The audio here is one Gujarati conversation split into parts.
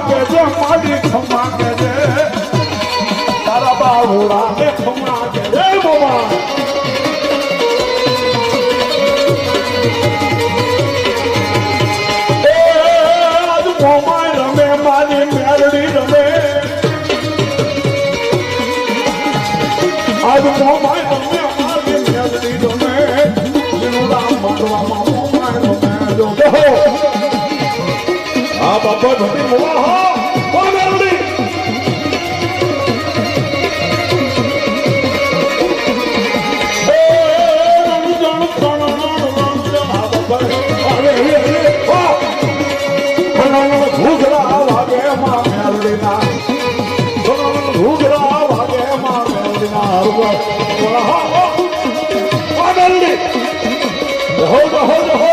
કેજે મારી ખમા કેજે તારા બાવડા ને ખમા કેજે મોમા એ આજ મોમા રમે મારી મેરડી રમે આજ મોમા રમે મારી મેરડી રમે જીવડા મારવામાં મોમા રમે જો આ બાપા ધોતી મોવા હો ઓ મેરડી એ રણજણ ત્રણ આ બાપા અરે ઓ ભણો ઘૂઘરા વાગે માં મેરડી ના ઘૂઘરા વાગે માં મેરડી ના હરવા ઓલા હો ઓ મેરડી હો હો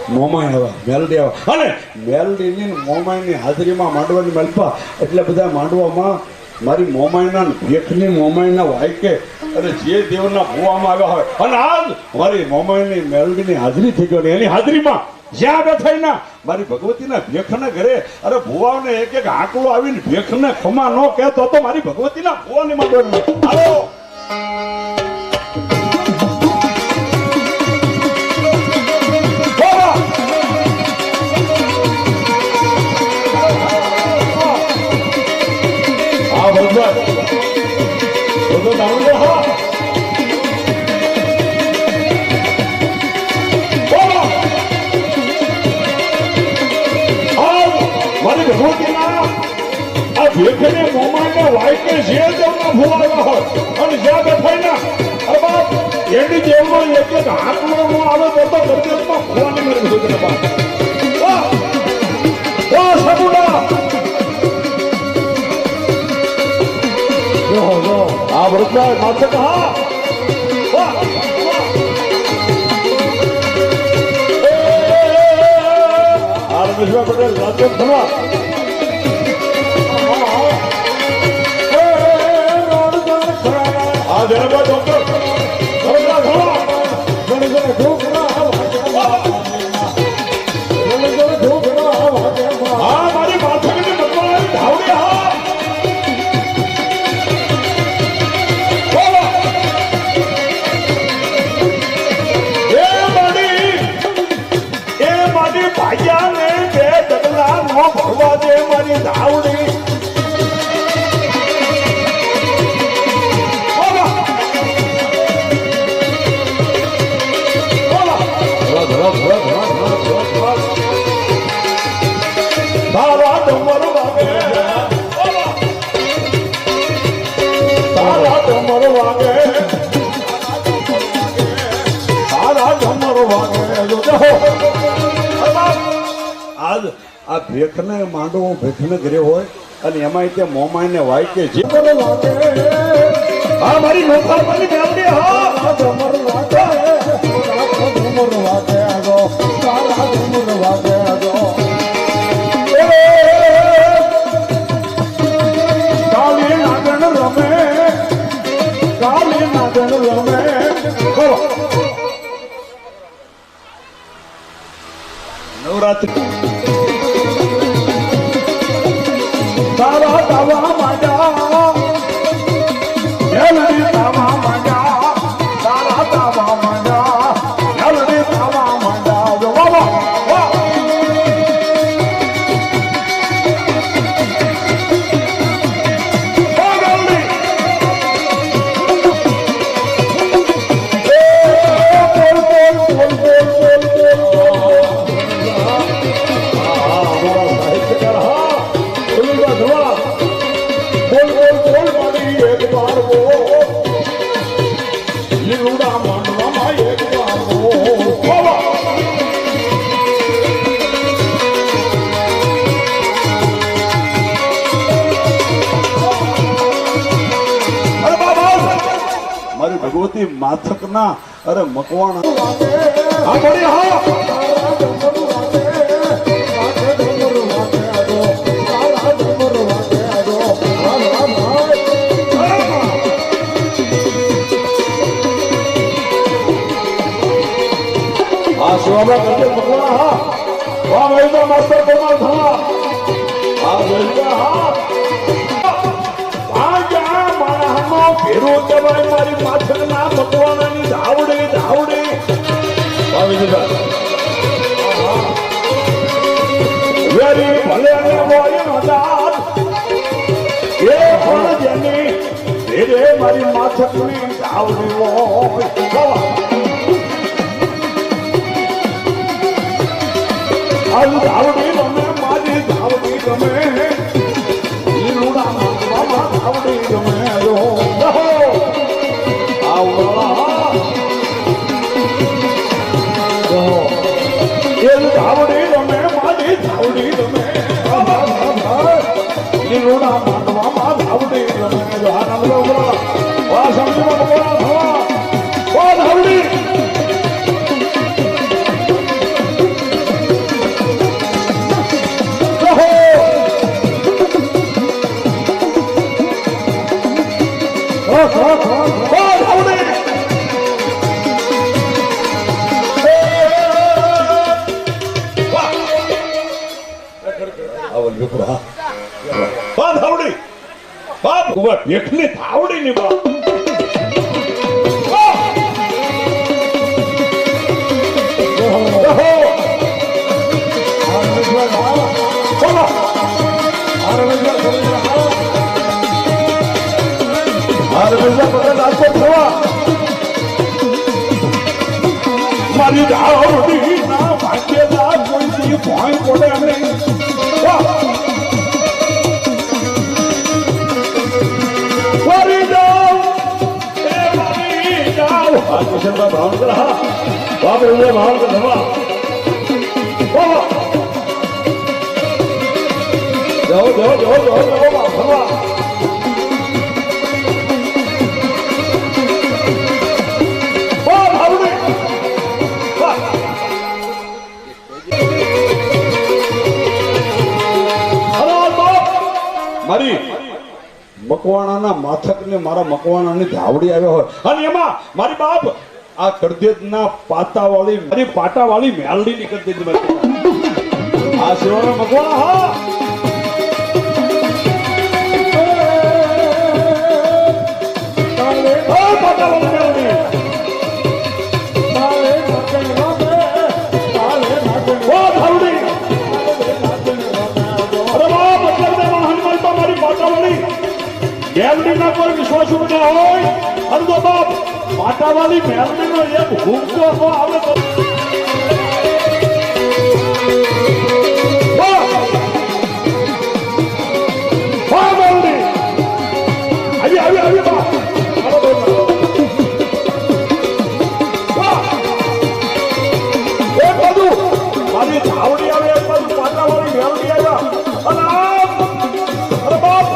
મોમાઈ આવ્યા મેલડી આવ્યા અને મેલડીની મોમાઈની હાજરીમાં માંડવાની મલપા એટલે બધા માંડવામાં મારી મોમાઈના ભેખની મોમાઈના વાયકે અને જે દેવના ભૂવામાં આવ્યા હોય અને આજ મારી મોમાઈની મેલડીની હાજરી થઈ ગઈ એની હાજરીમાં જ્યાં બેઠા ના મારી ભગવતીના ભેખના ઘરે અરે ભુવાને એક એક આંકડો આવીને ભેખને ખમા ન કહેતો તો મારી ભગવતીના ભુવાની માંડવાની હાલો ભેખને મોમાને વાયકે જે દેવના ભૂવાના હોય અને જ્યાં બેઠાય ના અરે બાપ એની દેવનો એક એક હાથનો નો આવે તો ગરજેમાં ભૂવાની મેરે ભૂતને બાપ ઓ સબુડા જો આ વૃદ્ધા માથે કહા વાહ આ રમેશભાઈ પટેલ રાજ્ય ધનવા જરા ડોક્ટર ઘોડા ઘોડા ઘોડા ઘોડા હા મારી માથાની મતવાળી ધાવડી હા એ મારી ભાઈયાને બે ડગલા નો ભરવા દે મારી ધાવડી તારા ડમર વાગે તારા ડમર વાગે તારા ડમર વાગે આજ આ ભેખને માંડવો ભેખને ઘરે હોય અને એમાં તે મોમાઈને વાય કે જે વાગે હા મારી નોકરની મેલડી હા ડમર વાગે ડમર વાગે આગો તારા ડમર વાગે આગો નવરાત્રી તારા તાવા માંડા જલદી તાવા માંડા તારા તાવા માંડા જલદી તાવા માંડા જો વાહ વાહ ભગવતી માથક ના અરે મકવાણ હા બડી હા શોભા કરજે ભગવાન હા વાહ ભાઈ માસ્ટર પરમાર થવા આ ભાઈ હા આજા મારાનો ફેરો દવાઈ મારી પાછળના ભગવાનની ધાવડે ધાવડે આવી જતા વેરી ભલે અને હોય મદાર એ પણ જેની રે મારી માથકની ધાવડી હોય આવું ધાવડી રમે મારી ધાવડી રમે લીલુડા માથવામાં ધાવડી રમે રો આવડા એ ધાવડી રમે મારી ધાવડી રમે લીલુડા માથવામાં ધાવડી રમે જો આનંદ બોલા વાહ સમજવા બોલા થવા ઓ ધાવડી એકની થાવડી ની વાત મારી ધાવડી ના ભાગ્યદાર કોઈ ભોય પડે નહીં કિશનભાઈ ભાવનગર હા બાપ એવું ભાવનગર ધરવા જાઓ જાઓ જાઓ જાઓ જાઓ બાપ ધરવા મારી મકવાણાના માથકને મારા મકવાણાની ધાવડી આવ્યો હોય અને એમાં મારી બાપ આ કરદેજના પાતાવાળી મારી પાટાવાળી મેલડી ની કરદેજ આ સેવાના મકવાણા હા પાટાવાળી મેલડી મેલડી ના કોઈ વિશ્વાસ ના હોય અને તો બાપ માટાવાળી મેલડી નો એક હુમકો આવે તો મેલડી આવી આવી આવી બાપ એક બાજુ મારી ધાવડી આવે એક બાજુ માટાવાળી મેલડી આવ્યા અને અરે બાપ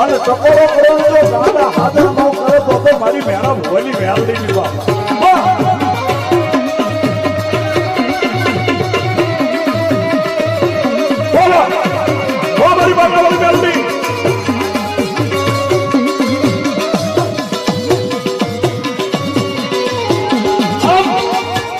અને ટકોરો કરો દાદા હાજર ન કરે તો મારી મેળા ભોલી મેળવી દીધા મારી બાટાવાળી મેળવી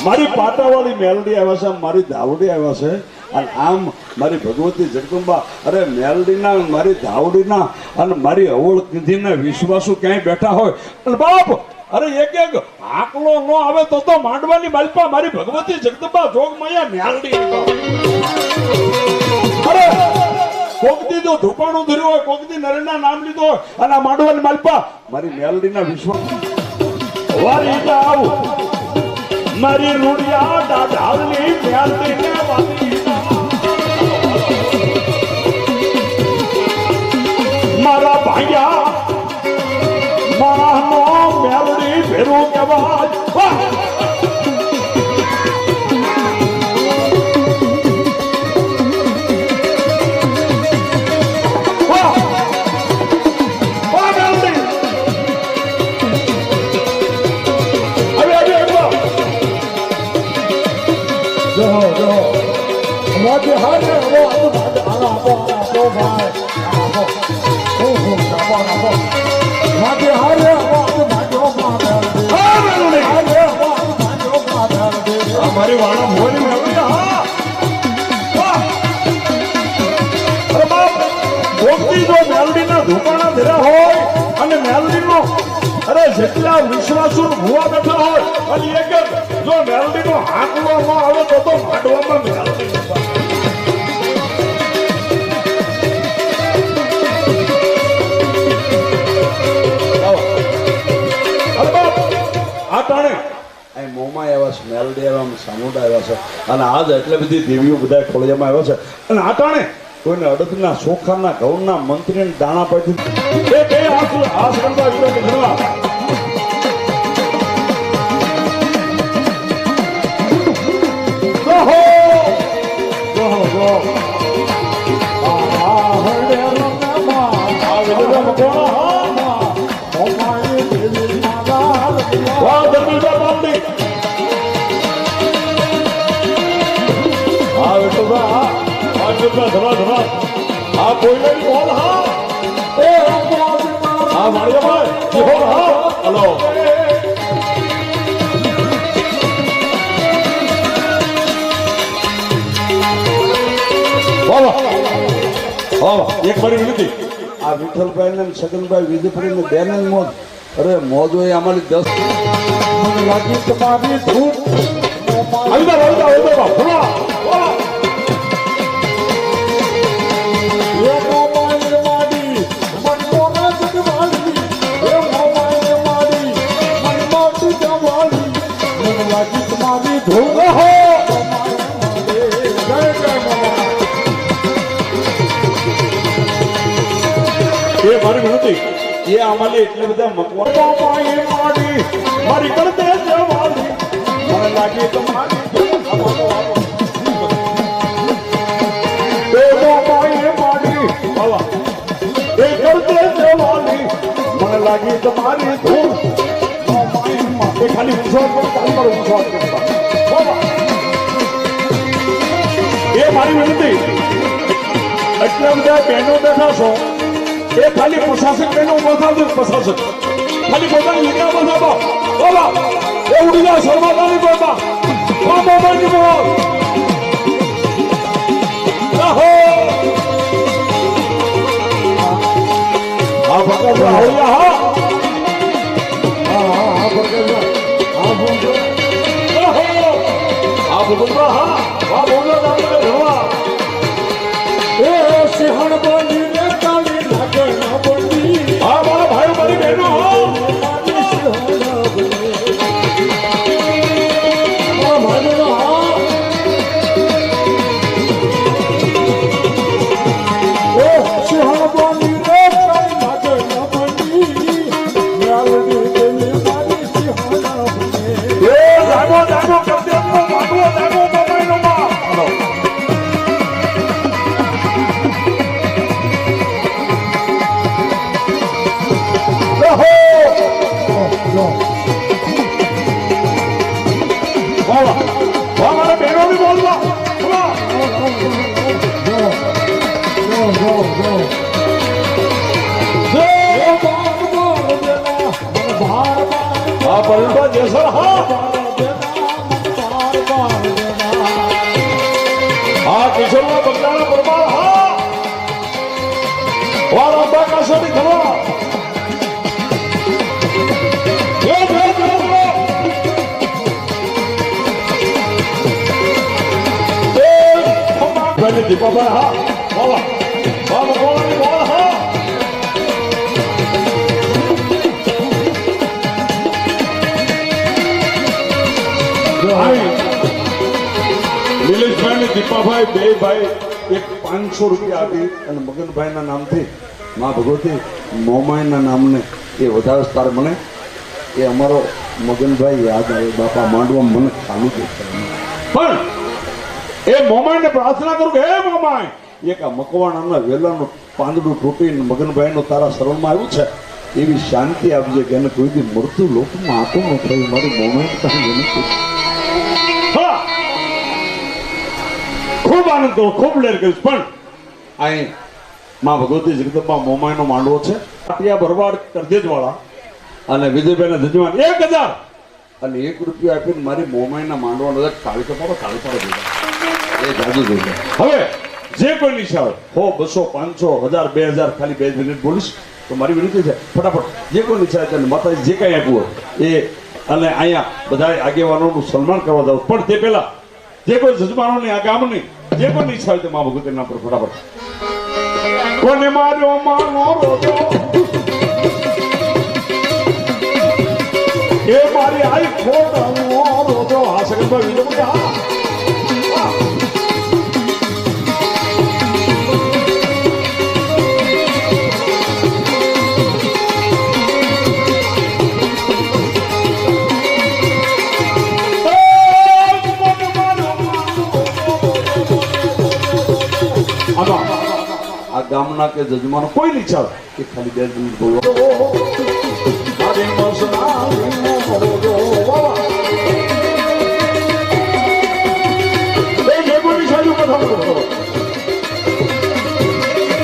મારી પાટાવાળી મેલડી આવ્યા છે મારી ધાવડી આવ્યા છે અને આમ મારી ભગવતી જગદંબા અરે મેલડીના મારી ધાવડીના અને મારી અવળ કીધીના વિશ્વાસુ ક્યાંય બેઠા હોય અને બાપ અરે એક એક આકલો ન આવે તો માંડવાની માલપા મારી ભગવતી જગદંબા જોગમાયા મેલડી અરે કોકદી જો ધૂપાણું ધર્યું હોય કોકદી નરેના નામ લીધો હોય અને આ માંડવાની માલપા મારી મેલડીના વિશ્વાસ વારી જાવ મારી રૂડિયા દાદાની મેલડી ને વાતી મારા ભાઈયા મારાનો મેલડી ભેરું કહેવાય માથે હારે માથે હારે મારી વાળા મોરી મેળવી હા અરે બાપ ભોગતી જો મેલડીના ધોકાણા ધર્યા હોય અને મેલડીનો અરે જેટલા વિશ્વાસુ ભૂવા બેઠા હોય અને એક જો મેલડીનો હાંકવામાં આવે તો માંડવામાં મેલડી આ ટાણે અહીં મોંમાં આવ્યા છે મેલડી આવ્યા સામુંડા આવ્યા છે અને આજ એટલે બધી દેવીઓ બધા ખોળિયામાં આવ્યા છે અને આ ટાણે કોઈને અડદના ચોખાના ઘઉંના મંત્રીને દાણા પાડી એ બે આશ્રમમાં વિરોધ ઘડવા આ કોઈને બોલ હા હા માળિયાભાઈ બોલ હા હલો બોલો એક મારી વિનંતી આ વિઠ્ઠલભાઈ ને છગનભાઈ વિજયપુરી ને બેન મોજ અરે મોજ હોય અમારી 10 લાગી તમારી ધૂપ એ મારી વિનંતી એ અમારી એટલે બધા મકવાણી મારી કરતે જવાની મને લાગે તમારી મને લાગી તમારી ધૂળ એ ખાલી એ મારી વિનંતી એટલા બધા બહેનો બેઠા છો એ ખાલી પ્રશાસક બહેનો બતાવજો પ્રશાસક ખાલી પોતાની લીધા બતાવો બોલો એ ઉડી જાય શર્માતાની બોલતા મોબાઈલની બોલ હા ભગત હા સિંહણ બની રે કાલી લાગે ના બની હા મારા ભાઈ મારી બહેનો મારા બહેનો બી બોલવા હા પલટો જેસર હા કિશોરના બંગાળા પરમાર હા વાર અંબા કાશોની ખબર દીપાભાઈ હા બોલા બાબા બોલાની બોલા હા નિલેશભાઈ ને દીપાભાઈ બે ભાઈ એક 500 રૂપિયા આપી અને મગનભાઈ ના નામથી માં ભગવતી મોમાઈના નામને એ વધારે તાર મને એ અમારો મગનભાઈ યાદ આવે બાપા માંડવા મને ખાલી દેખાય પણ એ મોમાઈને પ્રાર્થના કરું કે હે મોમાઈ એક આ મકવાણાના વેલાનું પાંદડું તૂટીને મગનભાઈનું તારા શરણમાં આવ્યું છે એવી શાંતિ આપજે કે એને કોઈ દી મૃત્યુ લોકમાં આતું ન થયું મારી મોમાઈ ખૂબ આનંદ કરો, ખૂબ લહેર કરીશ. પણ અહીં માં ભગવતી જગદંબા મોમાઈનો માંડવો છે. પાટિયા ભરવાડ કરજેજ વાળા અને વિજયભાઈના જજમાન 1000 અને 1 રૂપિયો આપીને મારી મોમાઈના માંડવાનો કાળી કપાડો દીધા. એ જાદુ થઈ જાય. હવે જે કોઈ નિશા હોય 100, 200, 500, 1000, 2000 ખાલી 2 મિનિટ બોલીશ તો મારી વિનંતી છે ફટાફટ જે કોઈ નિશા છે માતાજી જે કાંઈ આપ્યું હોય એ અને અહીંયા બધા આગેવાનોનું સન્માન કરવા જાવ. પણ તે પહેલા જે કોઈ જજમાનોની આ ગામની જે કોઈ નિશા હોય તે મા ભગવતી નામ પર ફટાફટ. કોને માર્યો માનો રોજો એ મારી આઈ ખોટનો રોજો. આ સગનભાઈ વિજય બોલે હા. આ ગામના કે જજમાનો કોઈ નહીં ચાલે કે ખાલી 2 મિનિટ બોલો.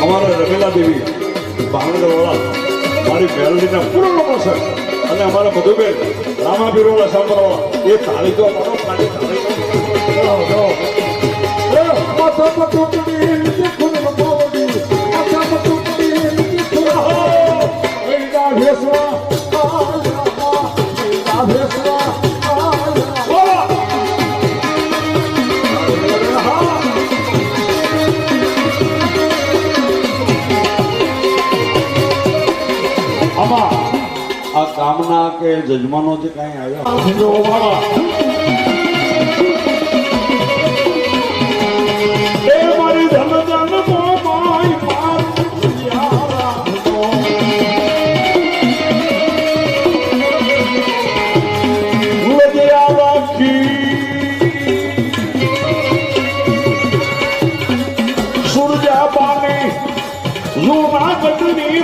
અમારા રમેલા દેવી બાંગડવાળા મારી મેલડીના પૂર્ણ પ્રસંગ અને અમારા મધુબેન રામાપીરોવાળા સાંભળવાળા એ તાળી તો અમારો તાળી આ કામના કે જજમાનો જે કાંઈ આવ્યા એ મારી ધન ધન મોમાઈ સુરજા પાણી જૂના કટની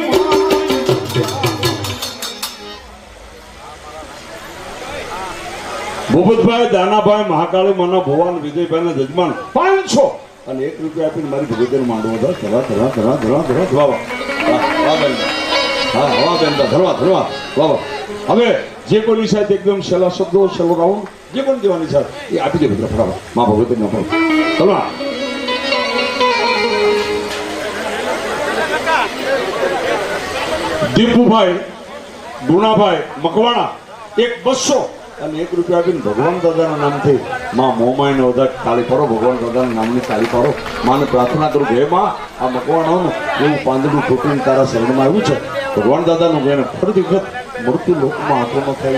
ભૂપતભાઈ, દાનાભાઈ, મહાકાળી માના ભુવન, વિજયભાઈના જજમાન 500 અને 1 રૂપિયા આપીને મારી ભગવતીને માંડવો હતો. હવે જે કોઈની સાથે એકદમ છેલ્લા શબ્દો છેલ્લો રાઉન્ડ જે પણ દેવાની છે એ આપી દે મિત્રો ફટાફટ મા ભગવતીને ચલો. દીપુભાઈ, ગુણાભાઈ, મકવાણા 200 અને 1 રૂપિયા આપીને ભગવાન દાદાના નામથી માં મોમાઈને વધારે તાળી પાડો. ભગવાન દાદાના નામની તાળી પાડો. માને પ્રાર્થના કરું કે હે માં આ મકવાણાનું એવું પાંદડું તૂટીને તારા શરણમાં આવ્યું છે. ભગવાન દાદાનું એને ફરીથી વખત મૃત્યુ લોકમાં આંખોમાં થઈ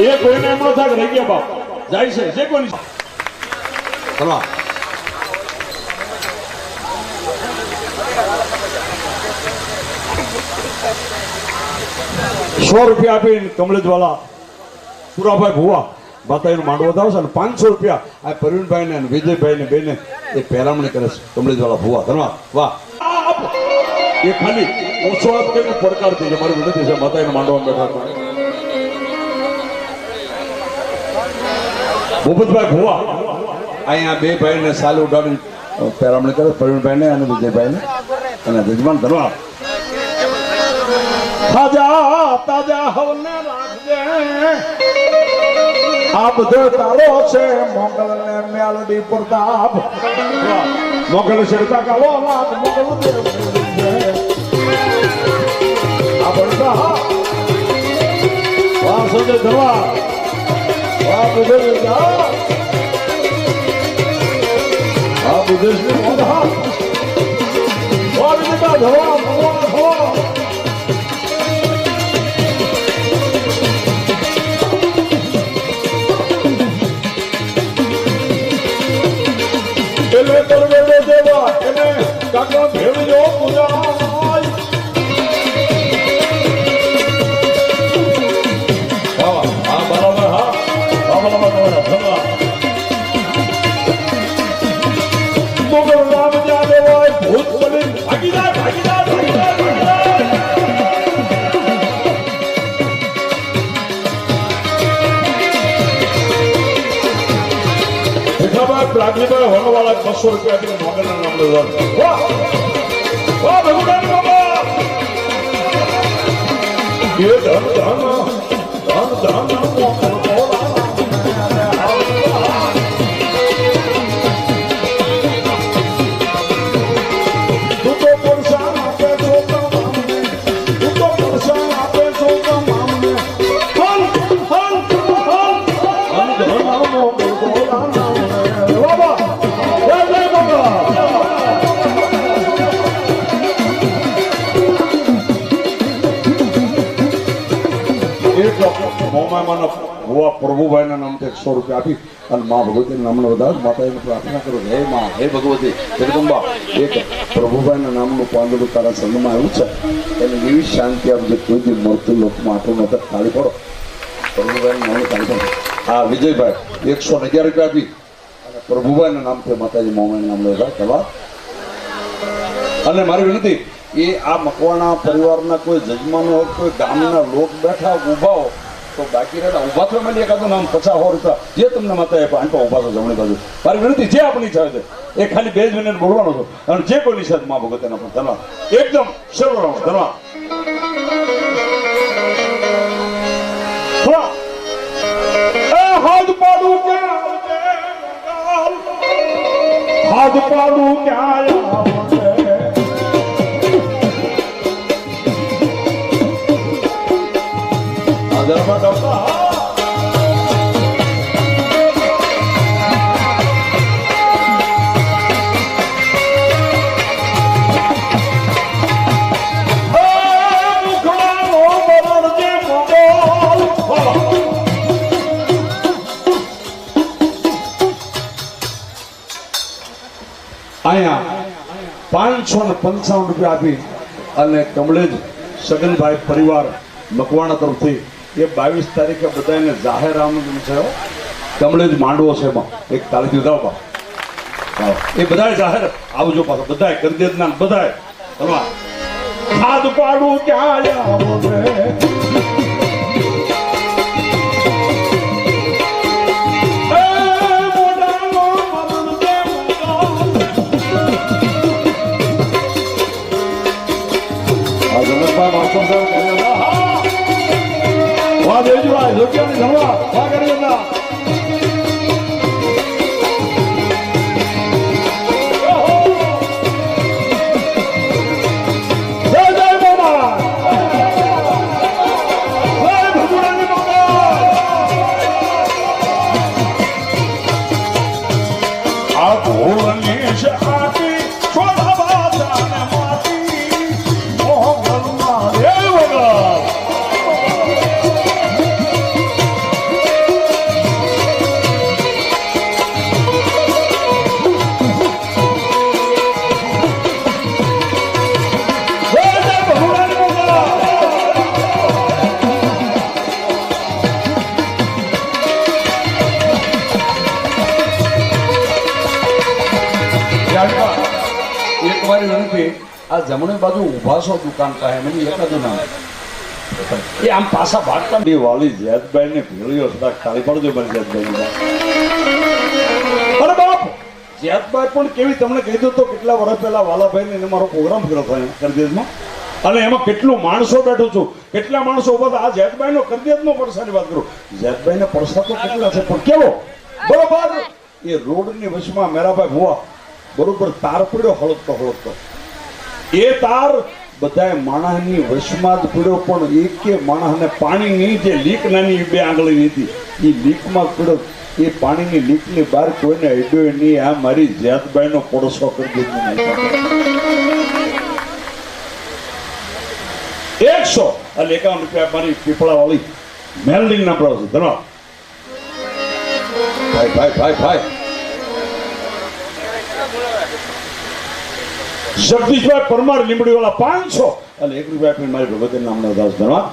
એ કોઈને એમનો થાક રહી ગયા બાપ જાય છે જે કોની ચલો. ₹100 આપીને કમલેશવાળા પુરાભાઈ ભુવા માતાજીનો માંડવો થાવ છે અને 500 રૂપિયા આ પ્રવીણભાઈ ને વિજયભાઈ ને બેને એ પહેરામણી કરે છે કમલેશવાળા ભુવા. ધન્યવાદ. વાહ. એ ખાલી ઓછો આપ કે પડકાર થઈ છે મારી વિનંતી છે માતાજીનો માંડવા બેઠા ભૂપતભાઈ ભુવા અહીંયા 2 ભાઈને સાલ ઉડાડી પહેરામણી કરે પ્રવીણભાઈ ને અને વિજયભાઈ ને અને જજમાન. ધન્યવાદ. તાજા તાજા હવને રાખજે આ બધો તારો છે મોગલ ને મેલડી પ્રતાપ મોગલ શરતા કાળો લાગ મોગલ દેવ આ બધા વાહ સોજે ધરવા વાહ બુધે જા આ બુધે ને મોઢા વાહ માતા ધવા ભગવાન હો એટલે પરવેડે દેવા એને કાકા ભેળજો પૂજા પ્લાગલીભાઈ હોનવાળા 200 રૂપિયા આપીને મોગલના નામ લેવા વાહ વાહ ભગવાન બાબા એ ધન તું તો પરસાન આપે છો મામને તું તો પરસાન આપે છો મામને હલ પ્રભુભાઈના નામથી 100 રૂપિયા આપી અને મા ભગવતીના નામનો બધા માતાજીને પ્રાર્થના કરો હે મા હે ભગવતી જગદંબા એક પ્રભુભાઈના નામનું પાંદડું તારા સંગમાં આવ્યું છે એને એવી શાંતિ આપજે કોઈ દી મળતું લોકમાં આટલું નતર તાળી પડો પ્રભુભાઈનું નામ તાળી પડો હા વિજયભાઈ 111 રૂપિયા આપી અને પ્રભુભાઈના નામથી માતાજી મોમાનું નામ લેવા કરવા અને મારી વિનંતી એ આ મકવાણા પરિવારના કોઈ જજમાનો હોય કોઈ ગામના લોક બેઠા ઊભા હો તો બાકી રહેતા ઊભા થવા માંડી એકાદું નામ 50 રૂપિયા જે તમને માતા આંટો ઊભા છો જમણી બાજુ મારી વિનંતી જે આપણી ઈચ્છા છે એ ખાલી 2 મિનિટ બોલવાનો છો અને જે કોઈ નિષેધ માં ભગવતીના પણ ધન્યવાદ એકદમ સર્વરામ ધન્યવાદ હાથ પાડું ક્યાં દરબાર ડોક્ટર અહીંયા 555 રૂપિયા આપી અને કમલેજ સગનભાઈ પરિવાર મકવાણા તરફથી એ 22 તારીખે બધાને જાહેર આમંત્રણ છે કમલેજ માંડવો છે એમાં એક તાળી દીધા એ બધા જાહેર આવજો પાછા બધા કરી દેના બધા ખાદ પાડું ક્યાં આવો રે વાહ દેવજીભાઈ લોકોની ધમવા વાહ કરી દેતા આ જમણી બાજુ ઉભા છો દુકાન પાસે મને એકાદું નામ એ આમ પાછા ભાગતા બે વાલી જેતભાઈ ને ભેળ્યો સદા ખાલી પડજો મને જેતભાઈ અરે બાપ જેતભાઈ પણ કેવી તમને કહી દો તો કેટલા વર્ષ પહેલા વાલાભાઈ ને મારો પ્રોગ્રામ કર્યો હતો કરદેજમાં અને એમાં કેટલું માણસો બેઠું છું કેટલા માણસો ઉભા હતા આ જેતભાઈ નો કરદેજનો પડસાની વાત કરું જેતભાઈ ને પડસા તો કેટલા છે પણ કેવો બરોબર એ રોડ ની વચમાં મેરાભાઈ ભુવા બરોબર તાર પડ્યો હળદતો એ તાર બધા માણસની વશમાં જ પડ્યો પણ એકે માણસને પાણીની જે લીક નાની 2 આંગળીની હતી એ લીકમાં પડ્યો એ પાણીની લીકની બહાર કોઈને અડ્યો નહીં આ મારી જેતભાઈનો પડસો કરી દીધો ₹151 મારી પીપળા વાળી મેલડિંગ ના પ્રાપ્ત ધન્યવાદ. ભાઈ ભાઈ ભાઈ ભાઈ જગદીશભાઈ પરમાર લીંબડી વાળા ₹500 આપીને મારી ભગવતી નામનો દાસ ધન્યવાદ.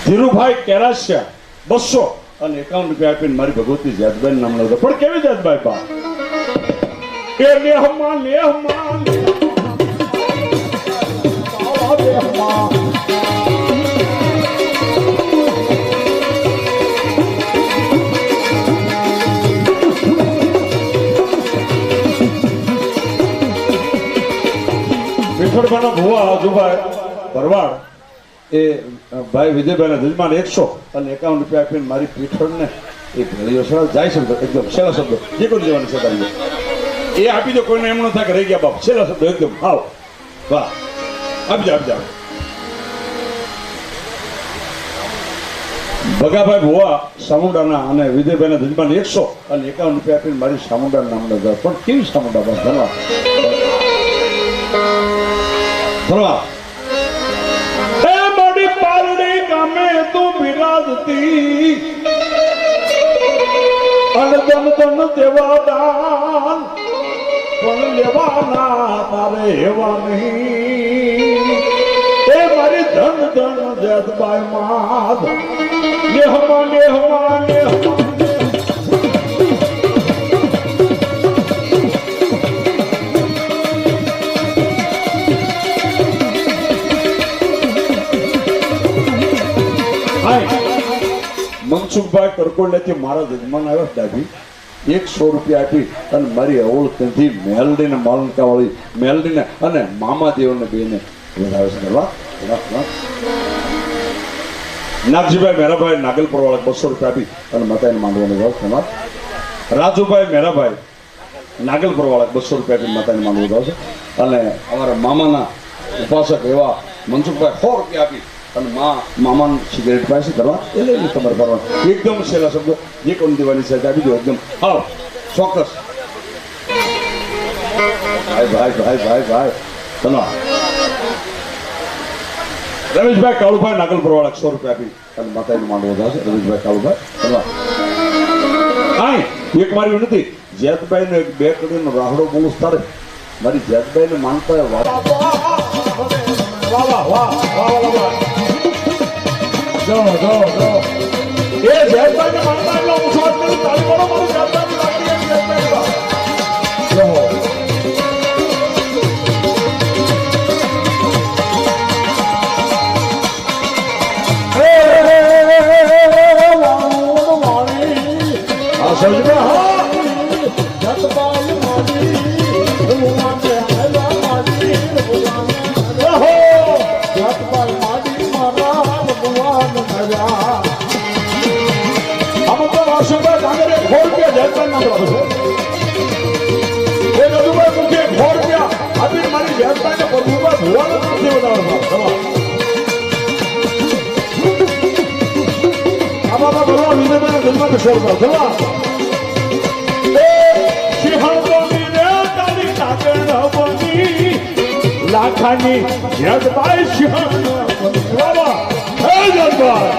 ધીરુભાઈ કેરાસિયા ₹200 આપીને મારી ભગવતી જાતભાઈ નામનો દાસ. પણ કેવી જાતભાઈ બા એ નેહમાં નેહમાં નેહમાં વિઠ્ઠલભાઈનો ભુવા આજુભાઈ ભરવાડ એ ભાઈ વિજયભાઈના જજમાન ₹151 આપીને મારી પીઠળને એ ભેળીઓ સરળ જાય શબ્દ એકદમ છેલ્લા શબ્દો જે કોઈ જવાની છે તારી એ આપી દો. કોઈને એમ ન થાય કે રહી ગયા બાપ. છેલ્લા શબ્દો એકદમ હાવ વાહ આપી જાઓ. ભગાભાઈ ભુવા સામુંડાના અને વિજયભાઈના જજમાન ₹151 આપીને મારી સામુંડા નામનો દાસ. પણ કેવી સામુંડા બસ ધન્યવાદ. હે મારી પાલડી ગામે તું બિરાજતી અને ધન ધન દેવા દાન પણ લેવાના તારે એવા નહીં. એ મારી ધન ધન જેતબાઈ માત નેહમાં નેહમાં નેહમાં મનસુખભાઈ કરકોડલેથી મારા જજમાન આવ્યો ડાભી ₹100 આપી અને મારી અવળ ત્યાંથી મેલડીને માલનકા વાળી મેલડીને અને મામાદેવને બેને વધારે કરવા. નાગજીભાઈ મેરાભાઈ નાગલપુર વાળા ₹200 આપી અને માતાને માંડવાનો ભાવ ધન્યવાદ. રાજુભાઈ મેરાભાઈ નાગલપુર વાળા ₹200 આપી માતાને માંડવો ભાવ છે. અને અમારા મામાના ઉપાસક એવા મનસુખભાઈ ₹100 આપી અને મામાનું સિગરેટ પાસે કરવા એ લઈને તમારે કરવાનું. એકદમ છેલ્લા શબ્દો જે કોણ દિવાળી સાથે આપી દો એકદમ હાવ ચોક્કસ. ભાઈ ભાઈ ભાઈ ભાઈ ભાઈ ધન્યવાદ. રમેશભાઈ કાળુભાઈ નાગલપુર વાળા ₹100 આપી અને માતાને માંડવો થશે. રમેશભાઈ કાળુભાઈ ધન્યવાદ. કાંઈ એક મારી નથી જેતભાઈને બે કડીનો રાહડો બોલું તારે મારી જેતભાઈને માનતા વાહ વાહ વાહ વાહ જો એ જેતભાઈને માનતા એટલે હું શોધ કરું તારી બોલો મારું જેતભાઈને લાગી લાખાની જગભાઈ સિંહ બાબા હે જગભાઈ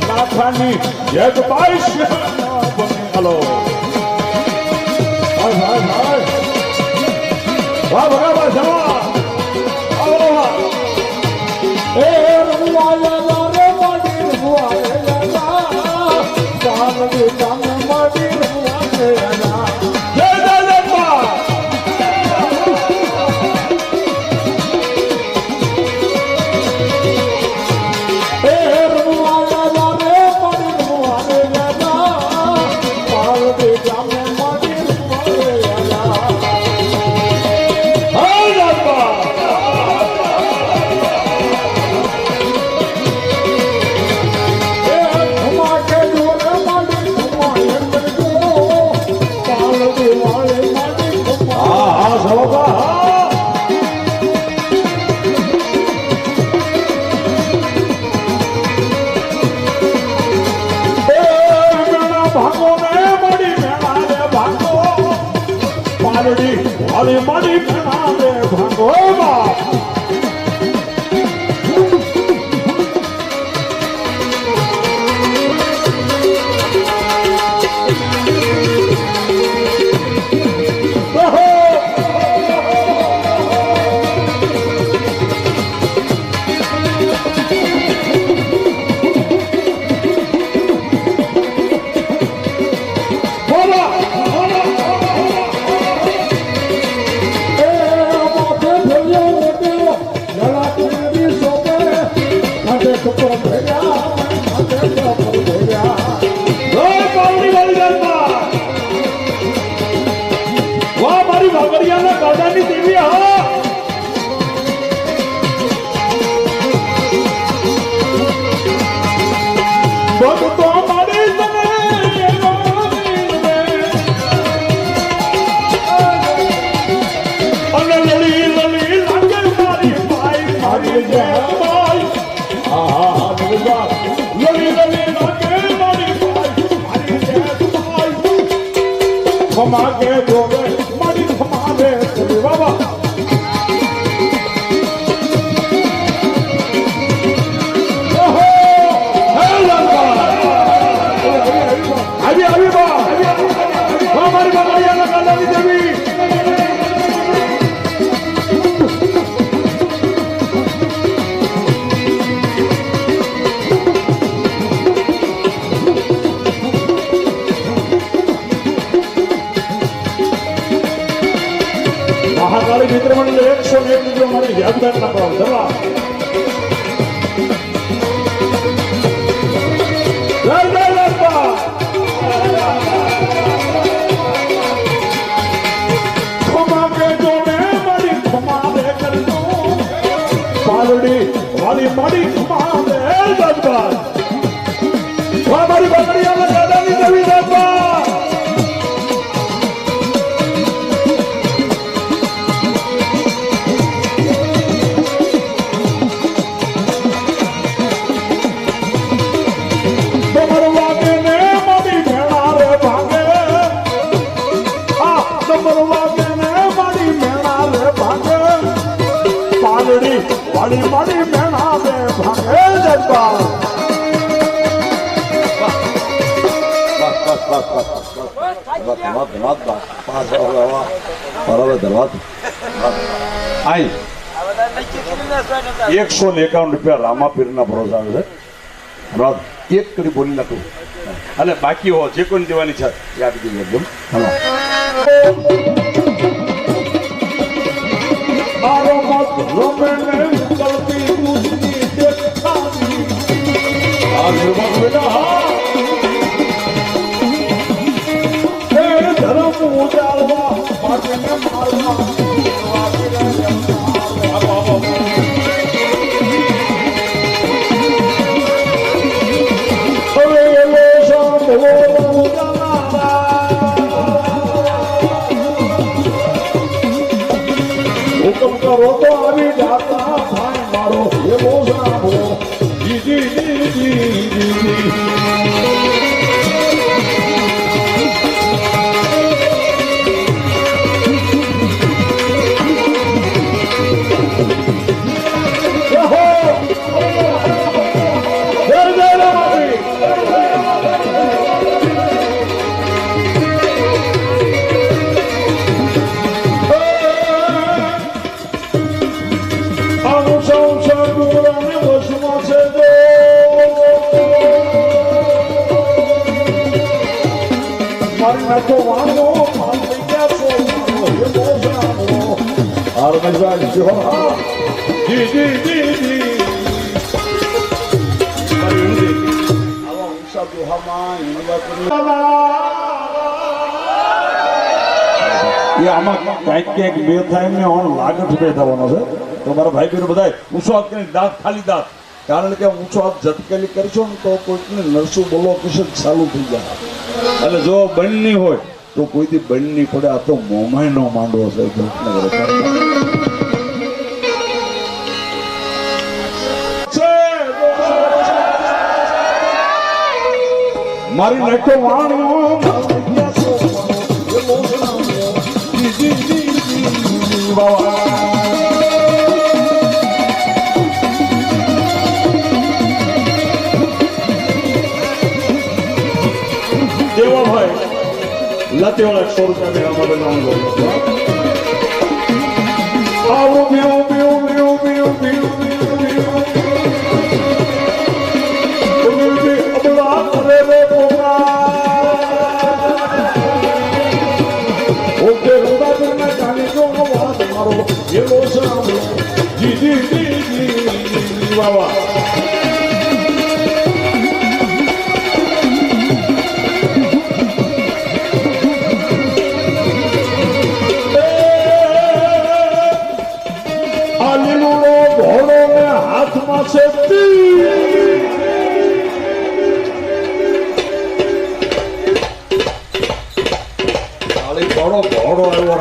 લાખાની જગભાઈ સિંહ હલો ભાઈ ભાઈ ભાઈ વાહ બરાબર જવા એ રમવાયા રે માડી રમવાયા ચાલ દે ચાલ માડી રમવાયા જય જય જગવા એ રમવાયા રે માડી રમવાયા ચાલ દે ચાલ માડી રમવાયા પાલડી વાલી મારી પ્રેમાને ભાંગો બાપ ખમાગે જોવે મારી ખમાગે બાબા મહાકાળી મિત્ર મંડળ 101 મિત્રો મારી યાદગાર ના કરો જવા જય જય લાલબા ખમા કે જોને મારી ખમા રે કરતો પાલડી વાલી મારી ખમા રે જગવા વા મારી બકરીયા દાદાની દેવી જગવા વાલી મારી મેણા બે ભાગે જગવા આઈ 151 રૂપિયા રામાપીર ના ભરોસા છે રાત એક કરી બોલી નાખું અને બાકી હો જે કોઈ દેવાની છે યાદ કરી એકદમ મારો મત રોમે ને ગલતી દુની દેખાવી આજ મત બેટા એ ધર્મ ઉજાળવા પાટને મારવા હવે એવો સાંભળો હુકમ કરો તો આવી જાતા ભાઈ મારો એવો સાંભળો જી તો વાંધો મારી ગયા છો જી આવા ઊંચા દોહામાં એ આમાં ક્યાંક બે થાય ને લાગત બે થવાનો છે તો મારા ભાઈ બહેનો બધા ઊંચો હાથ કરીને દાંત ખાલી દાંત કારણ કે ઊંચો હાથ ઝટકેલી કરશો ને તો કોઈકને નરસું બોલો કશે ચાલુ થઈ જાય એટલે જો બનની હોય તો કોઈથી બનની પડે આ તો મોમાય નો માંડવો છે મારી નખો વાણો દેવા ભાઈ લતીવાળા 100 રૂપિયા મેળા માટે લાવવાનું આવો મેળો મેળો મેળો મેળો મેળો હાથમાં ઘોડો ઘોડો આવ્યો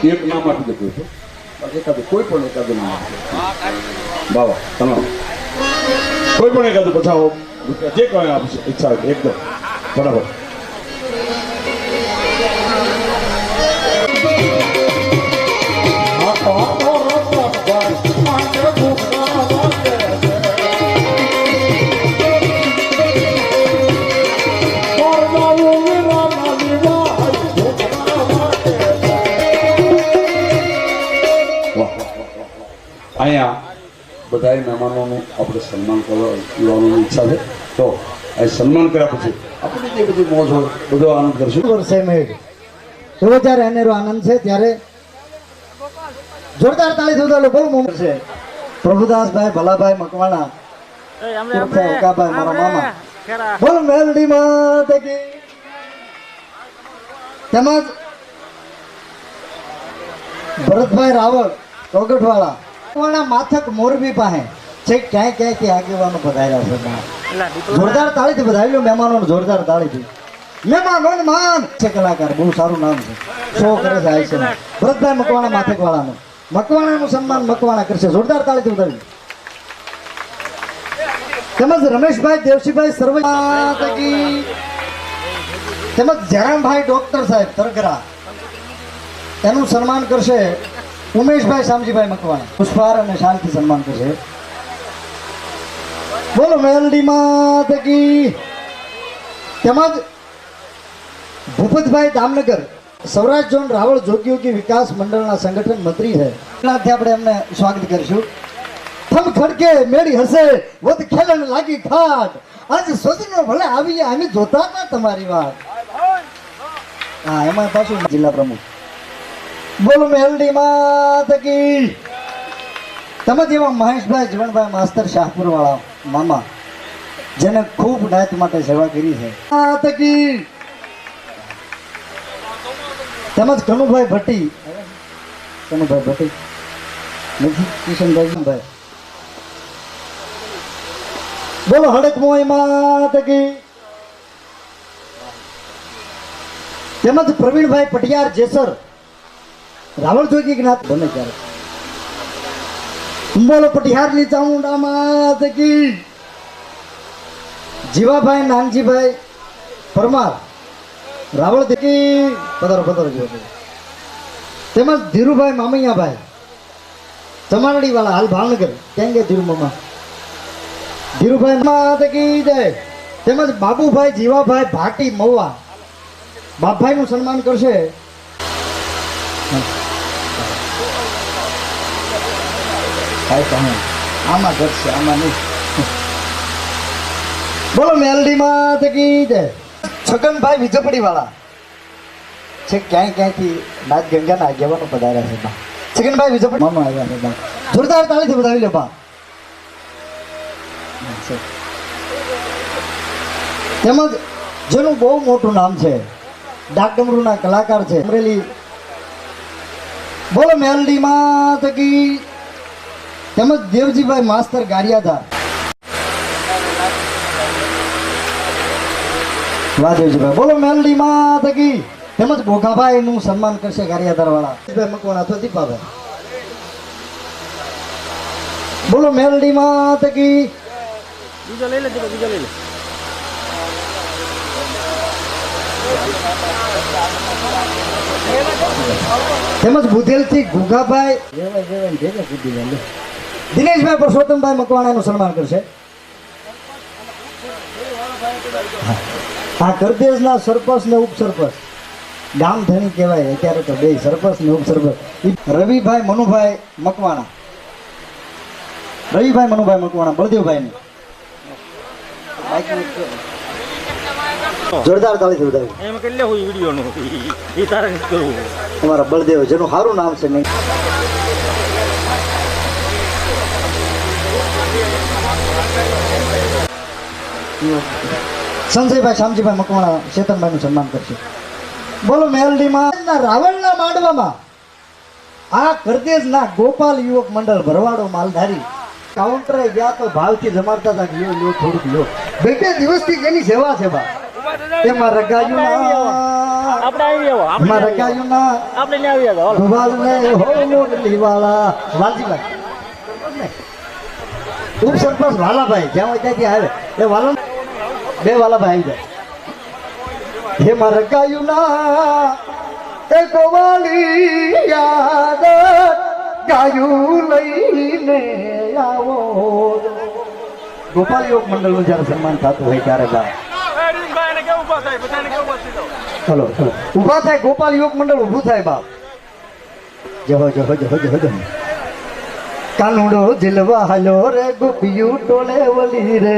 એક નામ આપી દે એકાદું કોઈ પણ એકાદું નામ બાબા તમે કોઈ પણ એકાદું પછાવો જે કઈ આપશે ઈચ્છા હોય એકદમ બરાબર અહીંયા બધા મહેમાનોનું આપણે સન્માન કરવાની ઈચ્છા છે તો એ સન્માન કર્યા પછી આપણે જે બધી મોજ હોય બધો આનંદ કરશું વર્ષે મેઘ એવો જ્યારે અનેરો આનંદ છે ત્યારે જોરદાર તાળી જોતા બહુ મોમેન્ટ છે પ્રભુદાસભાઈ ભલાભાઈ મકવાણા ઓકાભાઈ મારા મામા બોલ મેલડી માત કી તેમજ ભરતભાઈ રાવળ ચોગઠવાળા માથક મોરબી પાસે છે ક્યાંય ક્યાંયથી આગેવાનો પધાર્યા છે જોરદાર તાળીથી વધાવી લો મહેમાનોને જોરદાર તાળીથી મહેમાનોને માન છે કલાકાર બહુ સારું નામ છે શો કરે છે આયુષ્યમાં ભરતભાઈ મકવાણા માથક વાળાનું મકવાણાનું સન્માન મકવાણા કરશે જોરદાર તાળીથી વધાવી તેમજ રમેશભાઈ દેવસીભાઈ સર્વજી તેમજ જયરામભાઈ ડોક્ટર સાહેબ તરગરા એનું સન્માન કરશે ઉમેશભાઈ શામજીભાઈ મકવાણા પુષ્પાર અને શાંતિ સન્માન કરશે બોલો મેલડી માત કી તેમજ ભૂપતભાઈ દામનગર સૌરાષ્ટ્ર ઝોન રાવળ જોગીયોગી વિકાસ મંડળના સંગઠન મંત્રી છે ત્યાંથી આપણે એમને સ્વાગત કરીશું થમ ખડકે મેળી હશે વધ ખેલણ લાગી ઠાઠ આજ સોજનો ભલે આવી અમે જોતા હતા તમારી વાત હા એમાં પાછું જિલ્લા પ્રમુખ બોલો મેલડી માત કી તેમજ એવા મહેશભાઈ જીવનભાઈ માસ્તર શાહપુર વાળા મામા જેને ખૂબ નાત માટે સેવા કરી છે માત કી તેમજ કનુભાઈ ભટ્ટી નથી કિશનભાઈ બોલો હડક મોય માત કી તેમજ પ્રવીણભાઈ પટિયાર જેસર રાવળ જોગી જ્ઞાત બને ક્યારે બોલો પટિહારની ચામુંડા માત કી જીવાભાઈ નાનજીભાઈ પરમાર રાવળ કી પધારો તેમજ ધીરુભાઈ મામૈયાભાઈ ચમારડી વાળા હાલ ભાવનગર કેમ કે ધીરુ મામા ધીરુભાઈ માત કી જય તેમજ બાબુભાઈ જીવાભાઈ ભાટી મહુવા બાપભાઈનું સન્માન કરશે આમાં ઘટશે આમાં નહીં બોલો મેલડી માત કી જય છગનભાઈ વિજપડી વાળા છે ક્યાંય ક્યાંયથી નાચ ગંગાના આગેવાનો પધાર્યા છે છગનભાઈ વિજપડી મામા આવ્યા છે જોરદાર તાળીથી બતાવી લે બા તેમજ જેનું બહુ મોટું નામ છે ડાકડમરૂના કલાકાર છે અમરેલી બોલો મેલડી માત કી તેમજ દેવજીભાઈ માસ્તર ગારિયાધાર વાહ દેવજીભાઈ બોલો મેલડી માત કી તેમજ ભોગાભાઈનું સન્માન કરશે ગારિયાધારવાળા ભાઈ મકવાણા અથવા દીપાભાઈ. બોલો મેલડી માત કી. બીજો લઈ લે બીજો લઈ લે. તેમજ બુધેલથી ગુગાભાઈ દિનેશભાઈ પરસોત્તમભાઈ મકવાણાનું સન્માન કરશે. આ કરદેશના સરપંચ ને ઉપસરપંચ ગામ ધણી કહેવાય અત્યારે તો બે સરપંચ ને ઉપસરપંચ. રવિભાઈ મનુભાઈ મકવાણા, રવિભાઈ મનુભાઈ મકવાણા બળદેવભાઈ જોરદાર તાળી વધાવી. એમ કરી લે હું વિડીયો નું એ તારે નથી કરવું. તમારા બળદેવ જેનું સારું નામ છે નહીં. સંજયભાઈ શામજીભાઈ મકવાણા ચેતનભાઈનું સન્માન કરશે. બોલો મેલડીમાં રાવણના માંડવામાં આ કરદેશના ગોપાલ યુવક મંડળ ભરવાડો માલધારી કાઉન્ટરે ગયા તો ભાવથી જમાડતા હતા કે લ્યો થોડુંક લ્યો. બે દિવસથી એની સેવા છે બા. એમાં રગાયું ના આપણે આવી આવો એમાં રગાયું ના આપણે ને આવી આવો ગોપાલ ને હો મોરલી વાળા વાલજીભાઈ ઉપસરપંચ વાલાભાઈ જ્યાં હોય ત્યાંથી આવે એ વાલા બે વાલાભાઈ આવી જાય. એમાં રગાયું ના એ ગોવાળી યાદ ગાયું લઈને આવો. ગોપાલ યોગ મંડળનું જ્યારે સન્માન થતું હોય ત્યારે બા ચલો ચલો ઊભા થાય. ગોપાલ યોગ મંડળ ઊભું થાય બાપ. જહો જહો જહો જહો જહો. કાનુડો જીલવા હાલો રે ગોપિયું ટોળે વલી રે.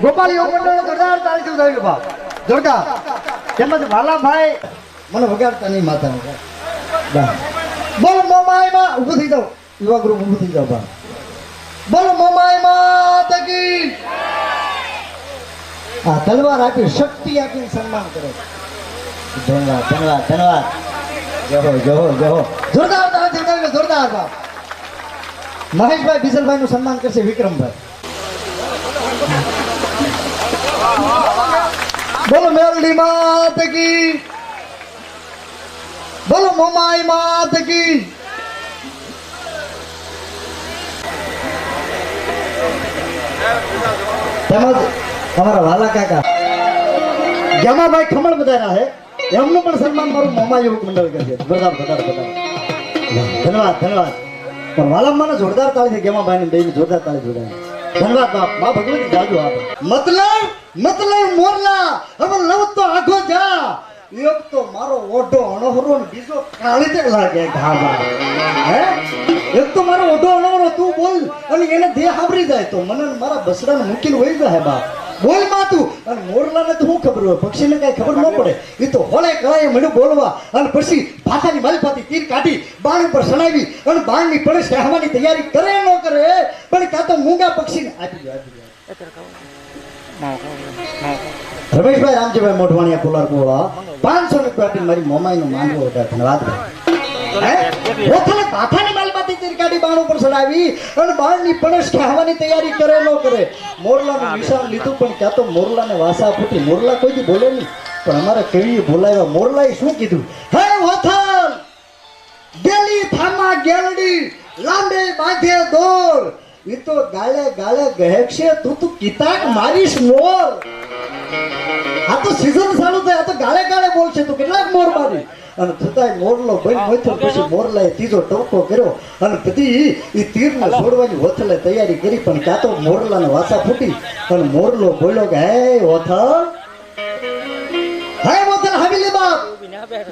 ગોપાલ યોગ મંડળ જોરદાર તાળી ઉદાવી બાપ જોરદાર. તેમજ વાલાભાઈ મને વગાડતા નહીં માતાને. બોલો મોમાઈમાં ઊભું થઈ જાઓ. યુવા ગ્રુપ ઊભું થઈ જાઓ બા. બોલો મોમાઈમાં તકી. આ તલવાર આપી શક્તિ આપીને સન્માન કરે. ધન્યવાદ ધન્યવાદ ધન્યવાદ. જહો જહો જહો. જોરદાર તાળી જોરદાર બાપ. મહેશભાઈ બીસલભાઈ નું સન્માન કરશે વિક્રમભાઈ. બોલો મેલડી માત કી. બોલો મોમાઈ માત કી. તેમજ અમારા વાલા કાકા જમાભાઈ ખમણ બધાના છે એમનું પણ સન્માન મારું મોમા યુવક મંડળ કરશે. ધન્યવાદ ધન્યવાદ. પણ વાલામાં જોરદાર તાળી છે ગેમાભાઈ ને બેની જોરદાર તાળી જોડાય. ધન્યવાદ બાપ. મા ભગવતી જાજુ આપે. મતલબ મોરલા હવે લવ તો આખો જા. એક તો મારો ઓઢો અણહરો ને બીજો કાળી તે લાગે ઘામાં. હે એક તો મારો ઓઢો અણહરો તું બોલ અને એને દેહ આવરી જાય તો મને મારા બસડાને મૂકીને વહી જાય બા. બોલ માં તું. અને મોરલાને તો શું ખબર હોય, પક્ષીને કઈ ખબર ન પડે. એ તો હોળે કળાએ મળ્યું બોલવા અને પછી ભાષાની માલપાતી તીર કાઢી બાણ ઉપર સણાવી અને બાણની પડે સહેવાની તૈયારી કરે ન કરે પણ કાં તો મૂંગા પક્ષીને આપી દે. રમેશભાઈ રામજીભાઈ મોઢવાણીયા કોલાર કોળા 500 રૂપિયા આપીને મારી મોમાઈનું માંગવો હતા. ધન્યવાદ ભાઈ. ભાષાની માલપાતી તીર કાઢી બાણ ઉપર સણાવી અને બાણની પડે સહેવાની તૈયારી કરે ન કરે. મોરલાનું નિશાન લીધું પણ ક્યાં તો મોરલાને વાસા ફૂટી. મોરલા કોઈથી બોલે નહીં પણ અમારા કવિએ બોલાવ્યા. મોરલાએ શું કીધું? હે વથલ ગેલી થામા ગેલડી લાંબે બાંધે દોર. એ તો ગાળે ગાળે ગહેકશે તું કિતાક મારીશ મોર. આ તો સીઝન ચાલુ થાય. આ તો ગાળે ગાળે બોલશે તું કેટલાક મોર મારી. અને છતાંય મોરલો ભાઈ મોથલ પછી મોરલાએ ત્રીજો ટપકો કર્યો અને બધી એ તીરને છોડવાની વથલે તૈયારી કરી પણ ક્યાં તો મોરલાને વાસા ફૂટી અને મોરલો બોલ્યો કે હે વથલ હવેલી બાપ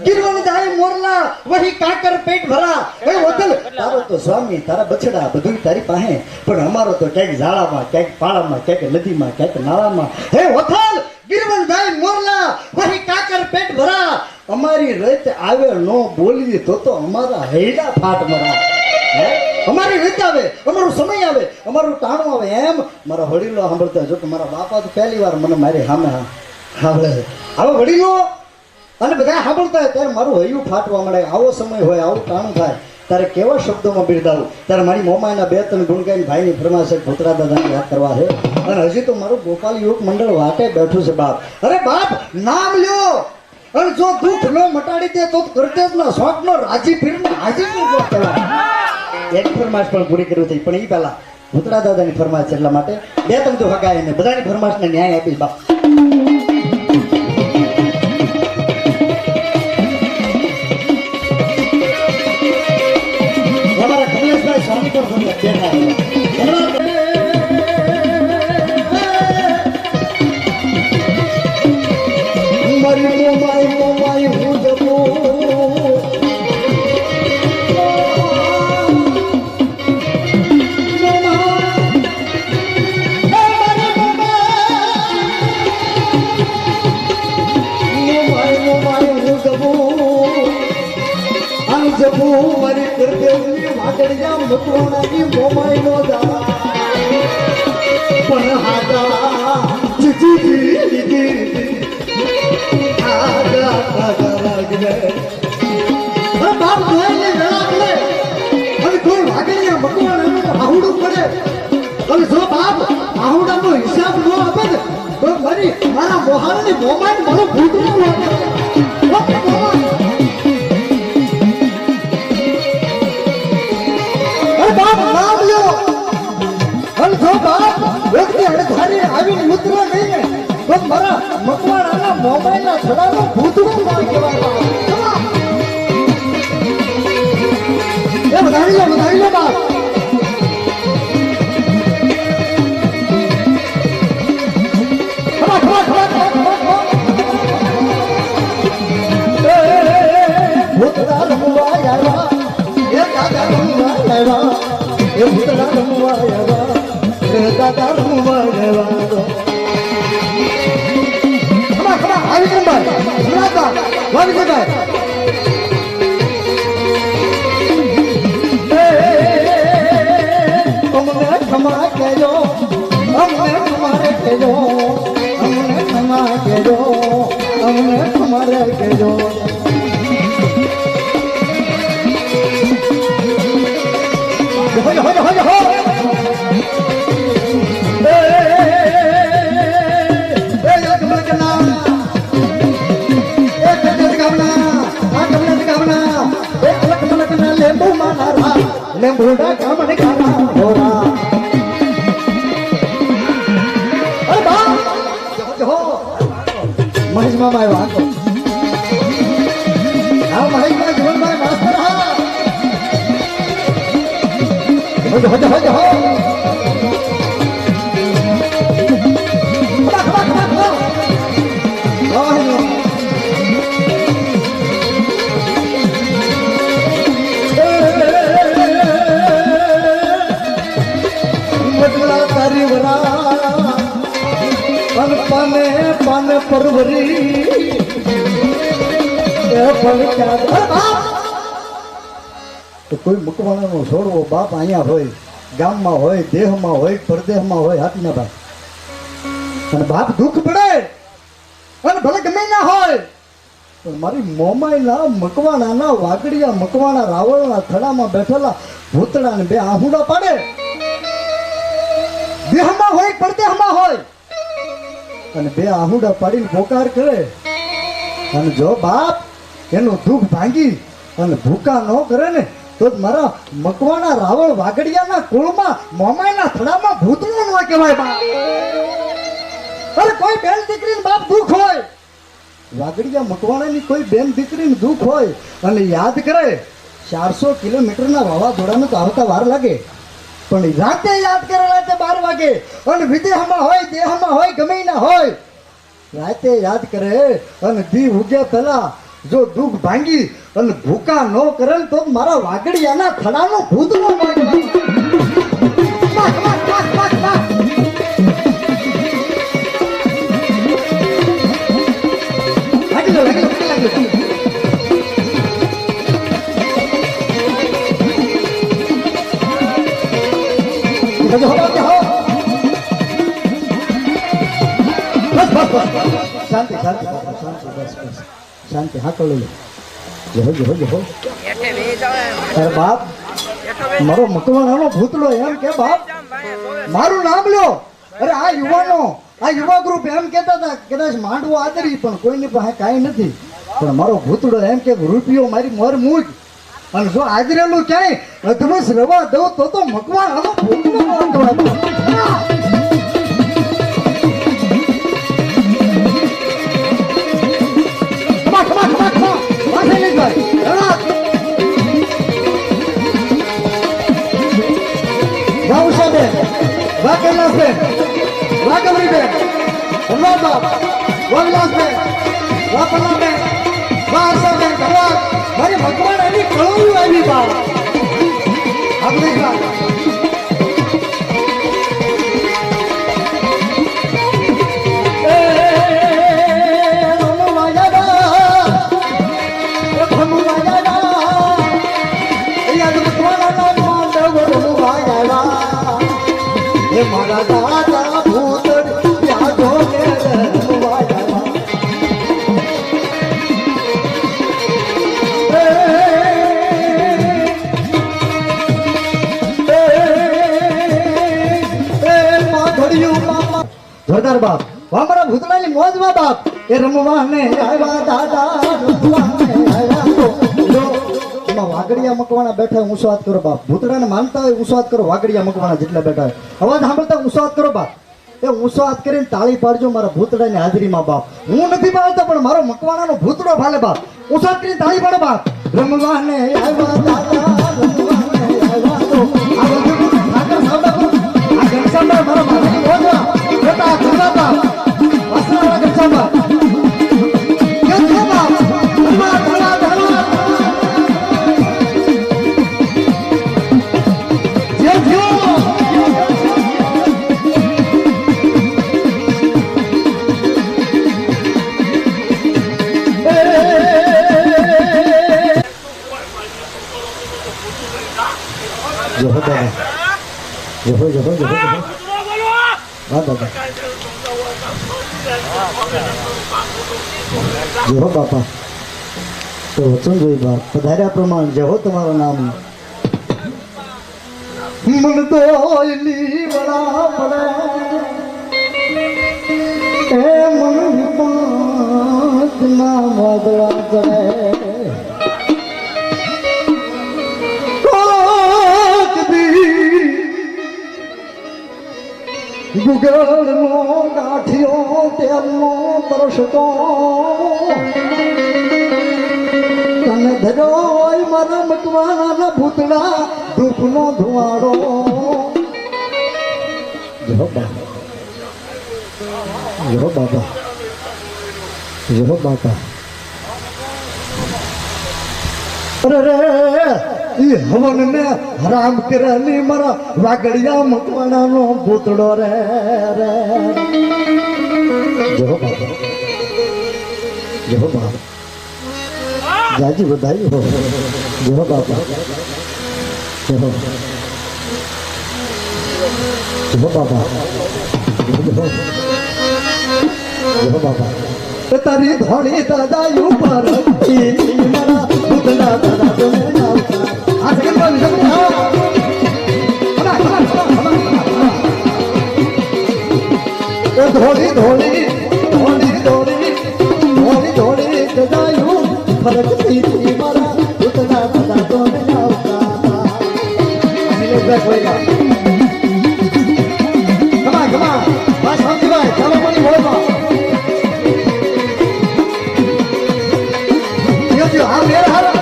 ગીરવાની જાય મોરલા વહી કાકર પેટ ભરા. હે વથલ તારો તો સ્વામી તારા બછડા બધું તારી પાસે પણ અમારો તો ક્યાંક ઝાડામાં ક્યાંક પાળામાં ક્યાંક નદીમાં ક્યાંક નાળામાં. હે વથલ ગીરવન જાય મોરલા વહી કાકર પેટ ભરા. અમારી રીત આવે નો બોલીએ તો અમારા હૈડા ફાટ મરા. અમારી રીત આવે અમારું સમય આવે અમારું ટાણું આવે એમ મારા વડીલો સાંભળતા જો કે મારા બાપા તો પહેલી વાર મને મારી સામે સાંભળે છે. હવે વડીલો અને બધા સાંભળતા ત્યારે મારું હૈયું ફાટવા મળે. આવો સમય હોય આવું ટાણું થાય ત્યારે કેવા શબ્દોમાં બિરદાવું. ત્યારે મારી મોમાના 2-3 ગુણ ગાઈને ભાઈની ફરમાશે ભૂતરા દાદાને યાદ કરવા છે. અને હજી તો મારું ગોપાલ યુવક મંડળ વાટે બેઠું છે બાપ. અરે બાપ નામ લ્યો અને જો દુઃખ ન મટાડી દે તો કરતેજના શોખનો રાજી ફીરને હાજી પૂરો કહેવાય. એક ફરમાશ પણ પૂરી કરવી હતી પણ એ પહેલા ભૂતળા દાદાની ફરમાશ છે એટલા માટે બે તમે તો હગાય ને બધાની ફરમાશને ન્યાય આપીશ બાપ. અમારા કમલેશભાઈ સ્વામી પર બેઠા મારી મોમાઈ હું જમું મારી કરદેવની વાગડિયા મકવાણાની મોમાઈ નો દા પણ હાડા જીજી આગા આગા લાગલે અરે બાપ જોઈને વેળા પડે અને કોઈ વાગડિયા મકવાણાનું આહુડું પડે અને જો બાપ આહુડાનો હિસાબ ન આપે ને તો મારા મોહાણની મોમાઈ મારો ભૂતનો લાગે. બાપ નામ લ્યો અને જો બાપ વ્યક્તિ અડધારી આવીને ઉતરે નહીં ને તો મારા મકવાણાના મોબાઈલના છડાનો ભૂતડું ના કહેવાય. એ વધારી લો બાપ. ભૂતડા રમવા આવ્યા એ દાદા રમવા આવ્યા એ ભૂતડા રમવા આવ્યા એ દાદા રમવા આવ્યા. ખમા આવી નંબર સુરાતા વાગી શકાય. અમને ખમા કહેજો અમને ખમારે કહેજો અમને ખમા કહેજો અમને ખમારે કહેજો. લેમ્બુડા કામણે કાના હોરા અરે બા જો મહેશ મામા આવ્યા આ મહેશ મામા જીવનભાઈ માસ્ટર હા હો પાને પરવરી તો કોઈ મકવાણાનો છોડવો બાપ અહીંયા હોય ગામમાં હોય દેહમાં હોય પરદેહમાં હોય હાથી ના ભાઈ અને બાપ દુઃખ પડે અને ભલે ગમે ના હોય પણ મારી મોમાઈના મકવાણાના વાગડિયા મકવાણા રાવળના થડામાં બેઠેલા ભૂતડા ને બે આહુડા પાડે દેહમાં હોય પરદેહમાં હોય અને બે આહુડા પાડીને પોકાર કરે અને જો બાપ એનું દુઃખ ભાંગી અને ભૂકા ન કરે ને તો મારા મકવાણા રાવળ વાગડિયાના કુળમાં મોમાઈના થડામાં ભૂતળો ન કહેવાય બાપ. અરે કોઈ બેન દીકરીને બાપ દુઃખ હોય વાગડિયા મકવાણાની કોઈ બેન દીકરીને દુઃખ હોય અને યાદ કરે 400 કિલોમીટરના વાવાઝોડાનું તો આવતા વાર લાગે પણ રાતે યાદ કરે રાતે 12 વાગે અને વિદેહમાં હોય દેહમાં હોય ગમે ના હોય રાતે યાદ કરે અને દી ઉગ્યા પહેલા જો દુઃખ ભાંગી અને ભૂકા ન કરે તો મારા વાગડિયાના થડાનો ભૂતનો મળે. શાંતિ શાંતિ શાંતિ બસ બસ શાંતિ હા કળો જો અરે બાપ મારો મકવાણાનો ભૂતળો એમ કે બાપ મારું નામ લ્યો. અરે આ યુવા ગ્રુપ એમ કહેતા હતા કદાચ માંડવો આદરી પણ કોઈની પાસે કાંઈ નથી પણ મારો ભૂતડો એમ કે રૂપિયો મારી મોર મૂજ અને જો હાજરેલું ક્યાંય અધવસ રવા દઉં તો મકવાણ આનો ભૂતડો મારી ભગવાન એની કળોયું આવી બાપ આપણી વાત મારા દાદા ભૂતડ યાદો ને રમવાયા જોરદાર બાપ વાહ મારા ભૂતડાની મોજમાં બાપ એ રમવાને આવ્યા દાદા રમવાને આવ્યા તો જો એમાં વાગડિયા મકવાણા બેઠા ઊંચો હાથ કરો બાપ ભૂતડાને માનતા હોય ઊંચો હાથ કરો વાગડિયા મકવાણા જેટલા બેઠા હોય અવાજ સાંભળતા ઊંચો હાથ કરો બાપ એ ઊંચો હાથ કરીને તાળી પાડજો મારા ભૂતડાની હાજરીમાં બાપ હું નથી પાડતો પણ મારો મકવાણાનો ભૂતડો ભાલે બાપ ઊંચો હાથ કરીને તાળી પાડો બાપ રમવાને આવ્યા દાદા રમવાને આવ્યા તો આ બધું આગળ સાંભળો આ ઘનશ્યામભાઈ મારા માથાની મોજવા બેટા ખુદાતા વાસણાવાળા ઘનશ્યામભાઈ કેમ છો બાપ ધન્યવાદ ધન્યવાદ ધન્યવાદ જય બાપા તો વચન જોઈ બાપ પધાર્યા પ્રમાણ જય હો તમારું નામ મન દોયલી વડા પડે એ મન વિપાતના વાદળા ચડે ગુગળનો ગાંઠિયો તેલનો તરસતો તને ધરોય મારા મકવાણાના ભૂતડા ધૂપનો ધુવાડો જો બાબા અરે રે ઈ હવન ને હરામ કરેલી મારા વાગડિયા મકવાણાનો ભૂતડો રે જો બાબા જાજી બધાઈ હો જો બાબા જો બાબા તારી ધોળી દાદા ઉપર મારા ભૂતડા દાદા તો આ સેકન્ડ પર ધોળી ધોળી ધોળી ધોળી ધોળી ધોળી દાદાયું ફરક થી મારા ભૂતડા દાદા તો આવતા કમા બસ ભાઈ ચાલો મને બોલવા हाँ मेरा हाल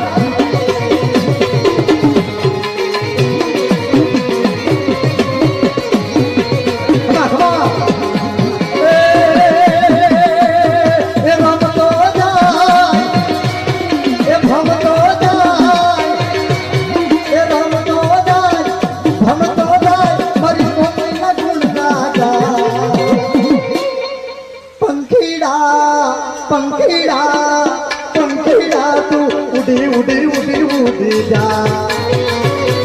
उड़ी जा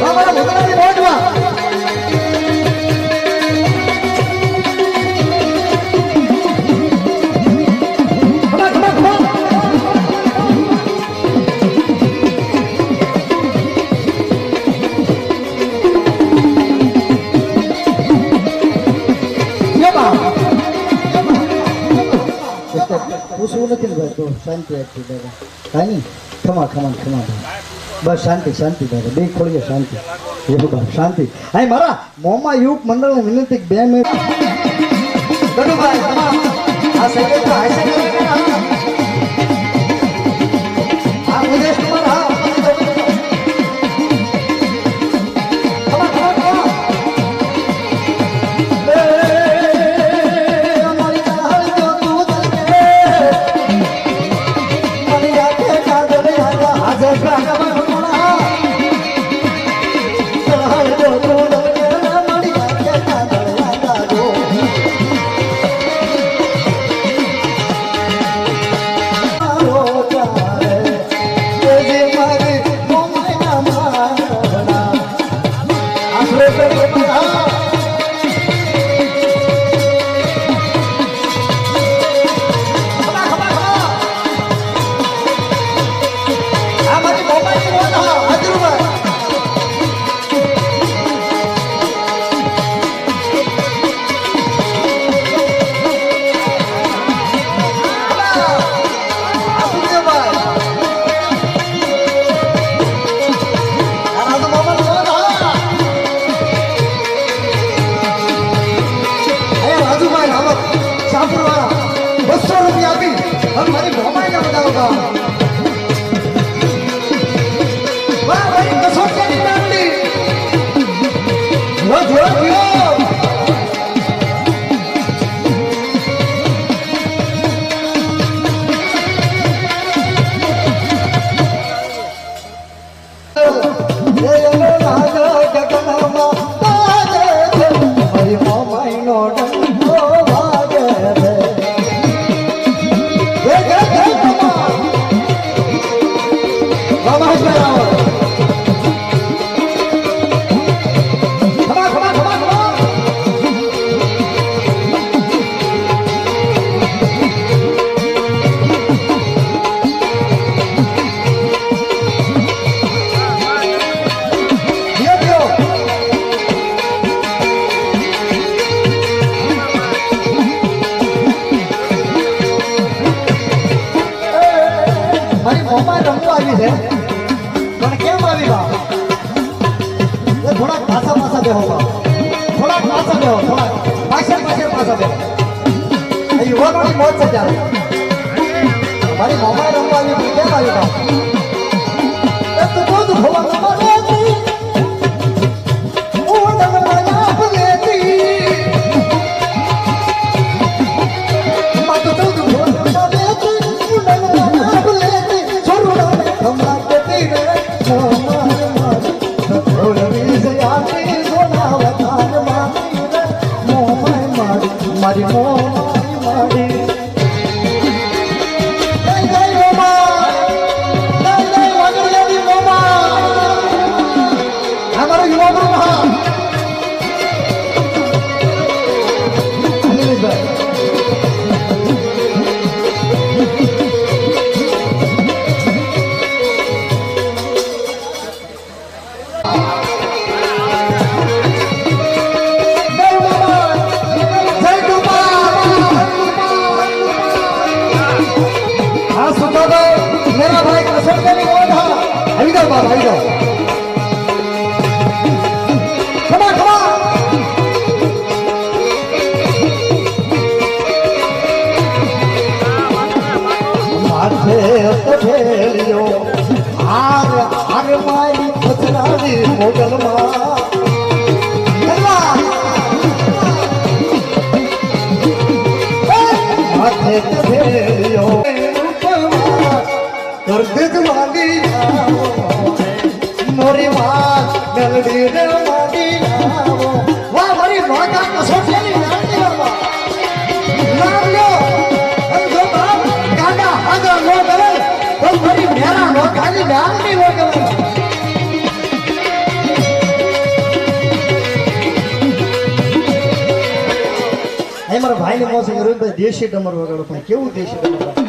हमारा भूतड़ा की बहुत हुआ પૂછવું નથી ને ભાઈ તો શાંતિ આપતી દાદા કાંઈ નહીં ખમા ખમા ખમા બસ શાંતિ શાંતિ દાદા બે ખોલીએ શાંતિ એ બાબા શાંતિ હા મારા મોમાં યુગ મંડળને વિનંતી 2 મિનિટ ગણુભાઈ આ સેકન્ડ આ સેકન્ડ આ મુકેશ કુમાર હા મારી મોબાઈલ રમવાની કેમ આવી તો દૂધ ખોવા મારી मेरा भाई कसम के नहीं बोल रहा अभी जाओ बाबा अभी जाओ कमा कमा माथे उठेलियो आग आग माई पछरादी मोगल मां माथे उठेलियो वाली मोरी मां मेलडी रे माडी वाह मरी नौका कसोटी नाटी बाबा नाम लो जो बाप गाना आगा लो करे तो मरी मेरा नौका की नाम नहीं हो गया है मारा भाई ने मोसे करो तो देशी डमर वगैरह पण केवू देशी डमर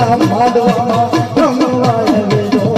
ભીખના માંડવામાં રમવાય વેલો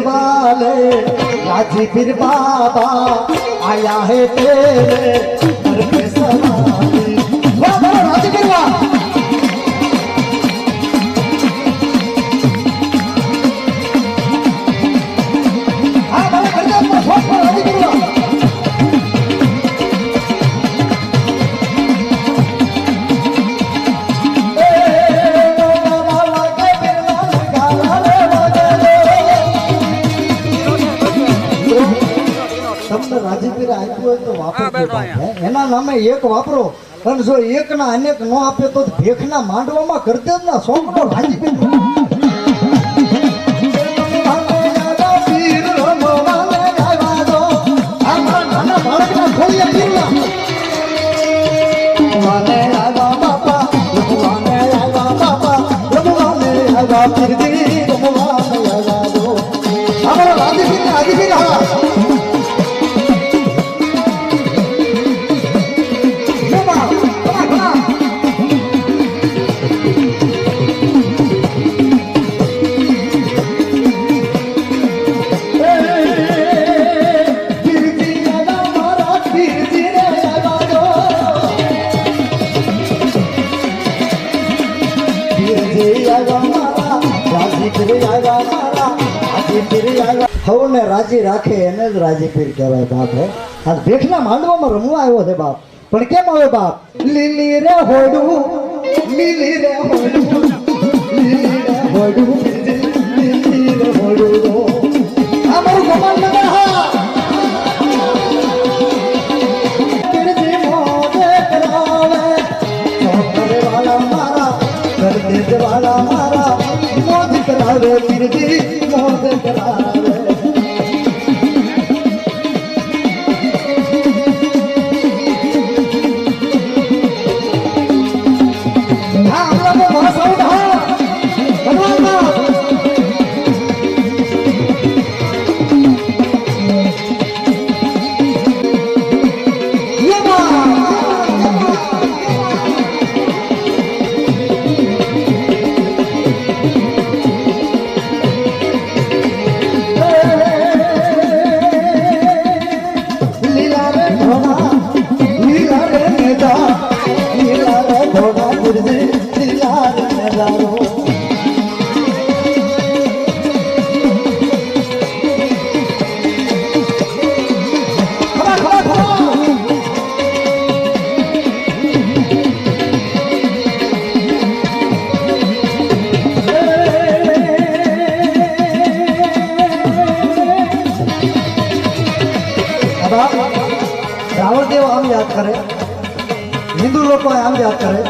वाले राजी फिर बाबा आया है तेरे घर पे सवारी वाह वाह राजी फिर वाह हाँ वाला कर दे अपना शौक पर राजी फिर वाह રાજીપીર આપ્યું હોય તો વાપરજો એના નામે એક વાપરો અને જો એક ના અનેક ન આપે તો ભેખના માંડવામાં કરતે જ ના સોંપડો રાજીપીર રાજીપીર હા હવને રાજી રાખે એને જ રાજીપીર કહેવાય બાપ હે આ ભેખના માંડવામાં રમવા આવ્યો છે બાપ પણ કેમ આવે બાપ લીલી રે હોડું લીલી રે હોડું લીલી રે હોડું લીલી રે હોડું આ મારું ગોપાલ નગર હા કિરજી મોદે કરાવે ચોકરે વાલા મારા કરદે વાલા મારા મોદ કરાવે કિરજી મોદ કરાવે રાવણદેવ આમ યાદ કરે હિન્દુ લોકો આમ યાદ કરે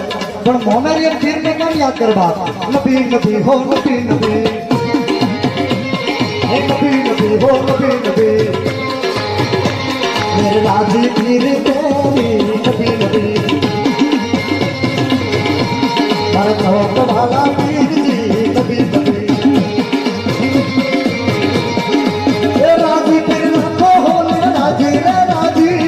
પણ મોમેરિયન પીર ને કેમ યાદ કરે બાપ નબી નબી હો નબી નબી હે નબી નબી હો નબી નબી મેરે રાજી પીર તેરી નબી નબી મારા ભક્ત ભાલા પીર જી નબી નબી એ રાજી પીર લખો હો ને રાજી રે રાજી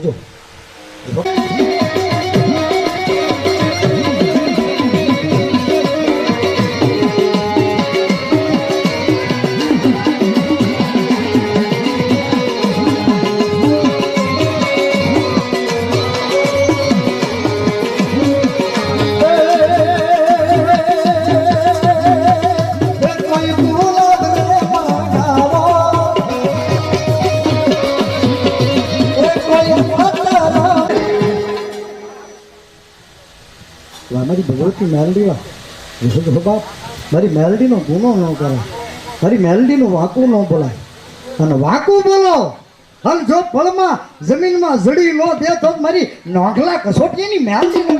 જો મારી ભગવતી મેલડી બાપ મારી મેલડીનો ગુનો ન કરે મારી મેલડીનું વાંકું ન બોલાય અને વાંકું બોલો અને જો પળમાં જમીનમાં જડી લો દે તો મારી નોંધલા કસોટીની મેલડી ન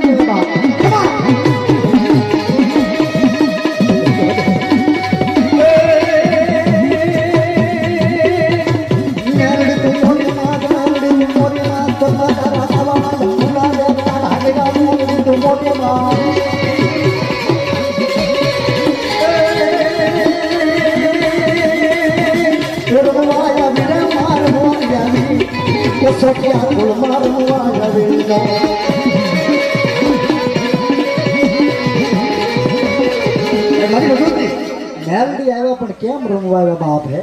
મેલડી આવ્યા પણ કેમ રમવા આવ્યા બાપ હે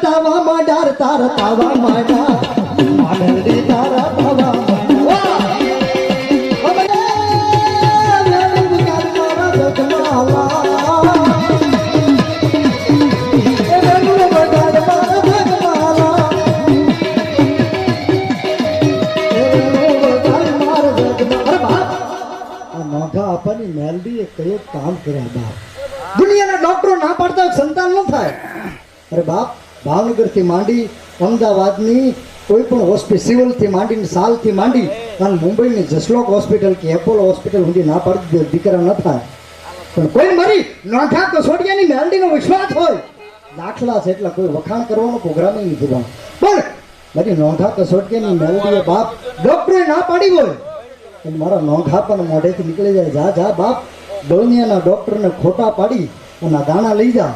તાવા માં ડાર તારા તાવા માં ડાર મેલડી તારા તાવા આપવાની મેલડીએ કયો કામ કર્યા બાપ દુનિયાના ડોક્ટરો ના પાડતા સંતાન ન થાય અરે બાપ ભાવનગરથી માંડી અમદાવાદની કોઈ પણ સિવિલથી માંડીને સાલથી માંડી અને મુંબઈની જસલોક હોસ્પિટલ કે એપોલો હોસ્પિટલ સુધી ના પાડી દીકરા ન થાય પણ કોઈ મારી નોંધા કસોટિયાની મેલડીનો વિશ્વાસ હોય દાખલા છે એટલે કોઈ વખાણ કરવાનો પ્રોગ્રામ નથી પણ મારી નોંધા કસોટિયાની મેલડીએ બાપ ડોક્ટરે ના પાડી હોય અને મારા નોંધા પણ મોઢેથી નીકળી જાય જા જા બાપ દોનિયાના ડોક્ટરને ખોટા પાડી અને દાણા લઈ જા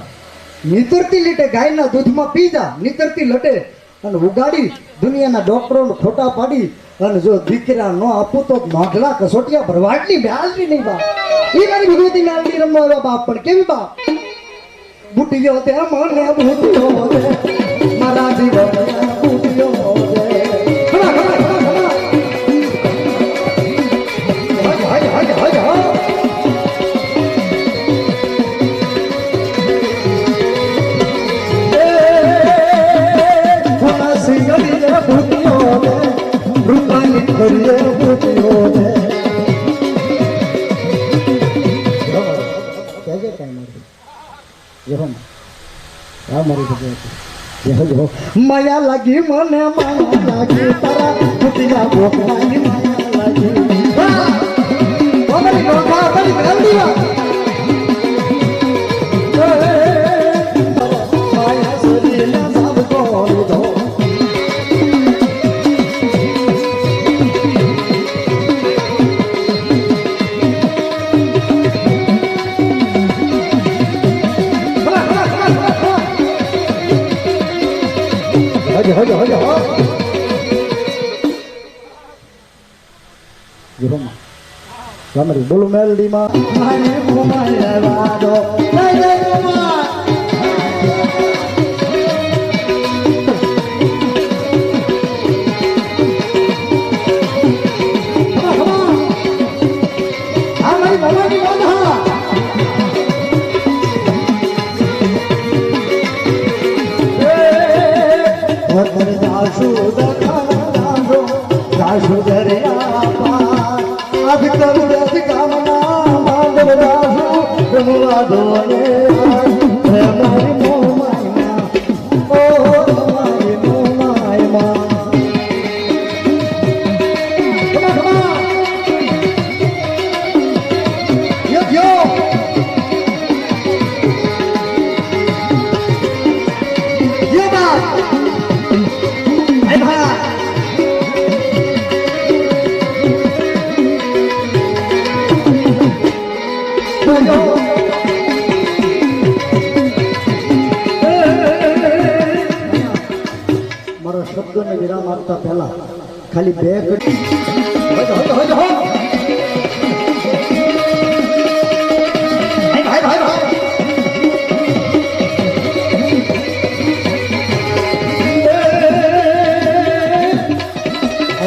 નીતરતી લીટે ગાયના દૂધમાં પી જા નીતરતી લટે અને ઉગાડી દુનિયાના ડોક્ટરોને ખોટા પાડી અને જો દીકરા ન આપું તો નોંધલા કસોટિયા ભરવાડની બ્યાલની નહીં બાપ એ મારી ભગવતી મેલડી રમવા આવ્યા બાપ પણ કેવી બાપ બુટિયો તે મને બુટિયો દે મારા દીવા બુટિયો દે માયા લાગી મને માયા લાગી તારા ફૂટિયા ભોગવાની માયા લાગી અમારી ગોખા અમારી મેલડી માયા સરીના સાબ કોરી દો બોલો મેલડી માં મારા શબ્દોને વિરામ આપતા પહેલા ખાલી બે કડી ભાઈ ભાઈ ભાઈ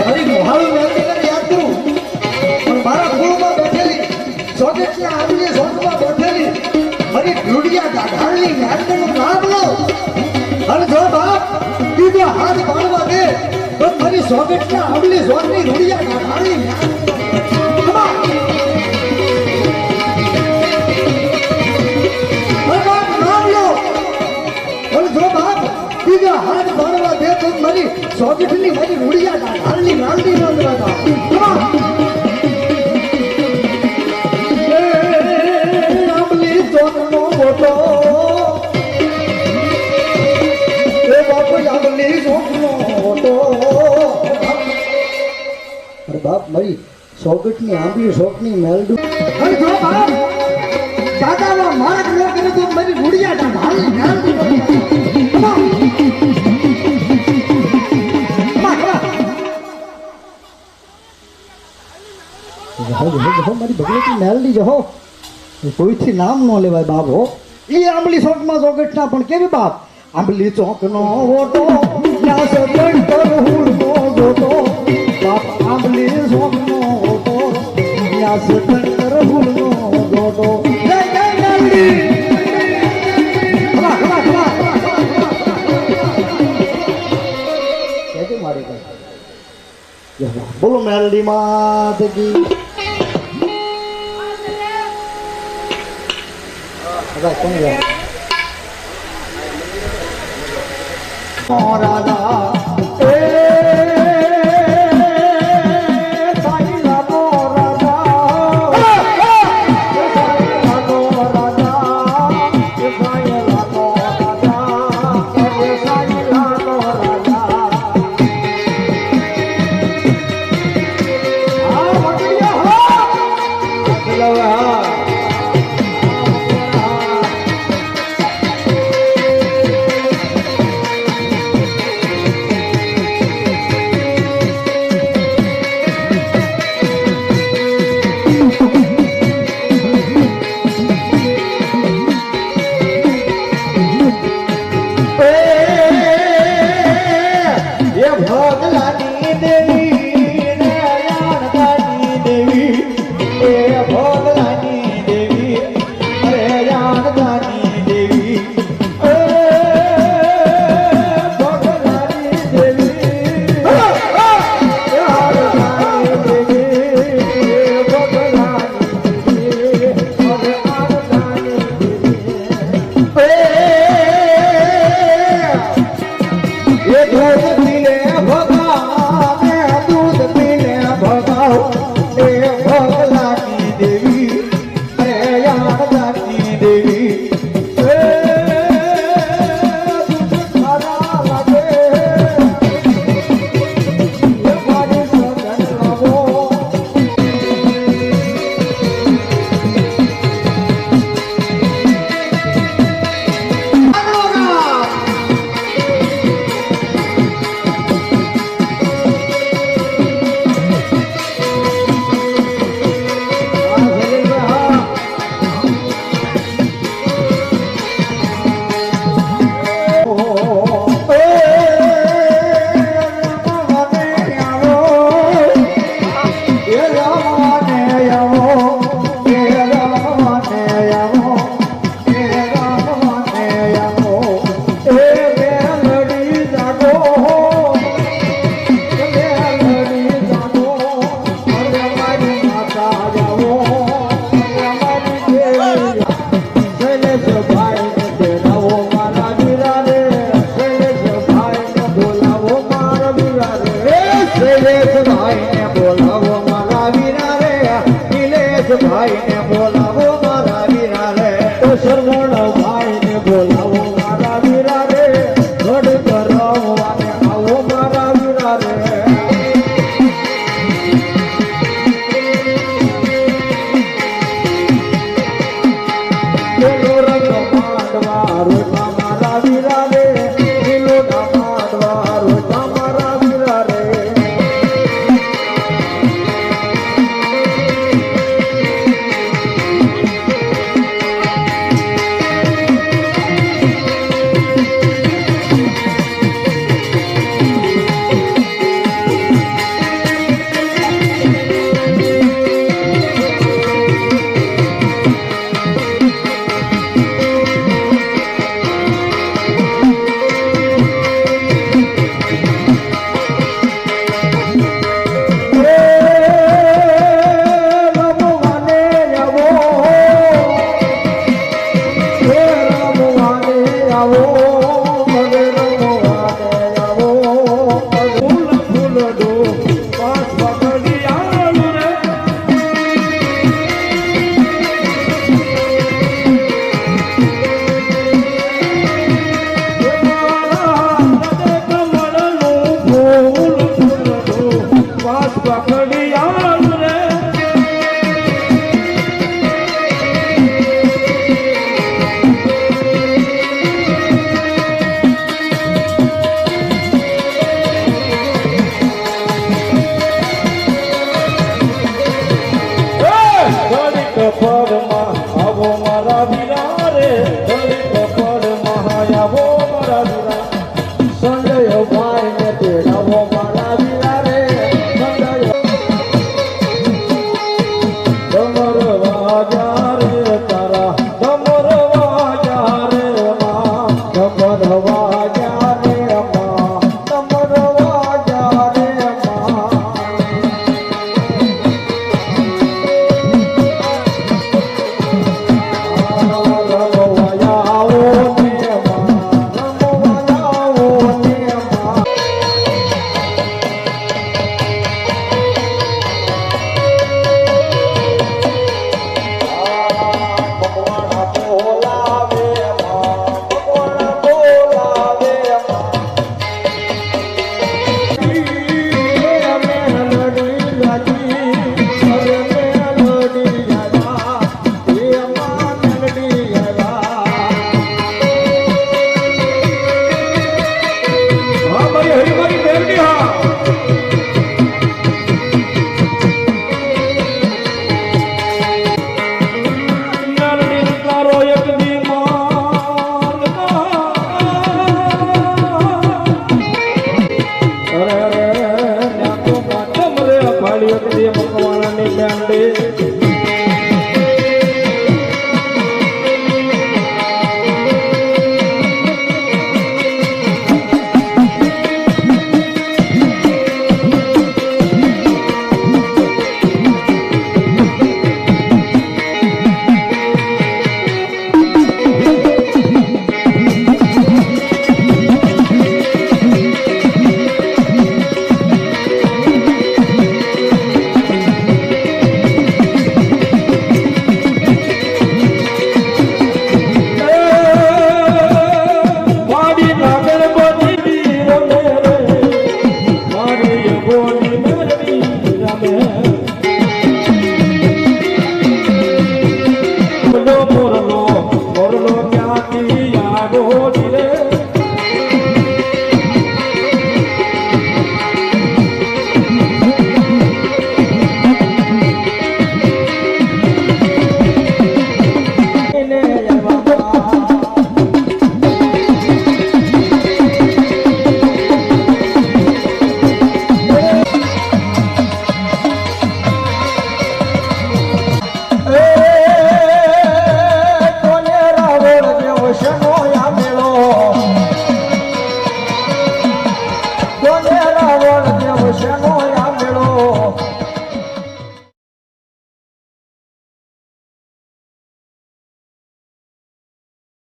અરે મોહાળું મેળવી કરી યાદ કરું પણ મારા કુળમાં બેઠેલી સોકેટની આંગળી સોકમાં બેઠેલી મારી ઢૂંઢિયા ગાઢાળની મેળવીનું નામ લો અને જો બાપ બીજો હાથ પાડવા દે તો મારી સોકેટની આંગળી સોકની ઢૂંઢિયા ગાઢાળની નામ લો અને જો બાપ બીજો હાથ પાડવા દે તો મારી સોકેટની મારી ઢૂંઢિયા ગાઢાળની નામની નામ લેવા મોટો એ બાપુ આંબલી સોકનો મોટો અરે બાપ મારી સોગટની આંબલી સોકની મેલડું અરે જો બાપ દાદામાં મારક ન કરે તો મારી ગુડિયા તા હાલી મેલડું મારી ભગવતી મેલડી જહો કોઈથી નામ ન લેવાય બાપ હો એ આંબલી ચોકમાં ચોકટના પણ કેવી બાપ આંબલી ચોકનો ઓટો ત્યાં સગન કરહુડનો જોતો બાપ આંબલી ચોકનો ઓટો ત્યાં સગન કરહુડનો જોતો જય જય મેલડી ખમા કેજે મારી કઈ બોલો મેલડી માત કી કોણ રાધા એ સાઈ લાગો રાધા લાગો રાધા એ સાઈ લાગો રાધા એ સાઈ લાગો રાધા આ વડિયા હો ભોગલાની દેવી ને યાનદાની દેવી એ ભોગલાની દેવી અરે યાનદાની દેવી એ ભોગલાની દેવી યાનદાની દેવી ભોગલાની દેવી અરે યાનદાની દેવી એ ધોધ પીલે ભગાને દૂધ પીલે ભગાઓ એ ભગલાની દેવી અરે યાનદાની દેવી એ દૂધ ખારા લાગે એ મારી સગન લાવો ભાઈને બોલાવો મારા વીરા રે તો શરવણ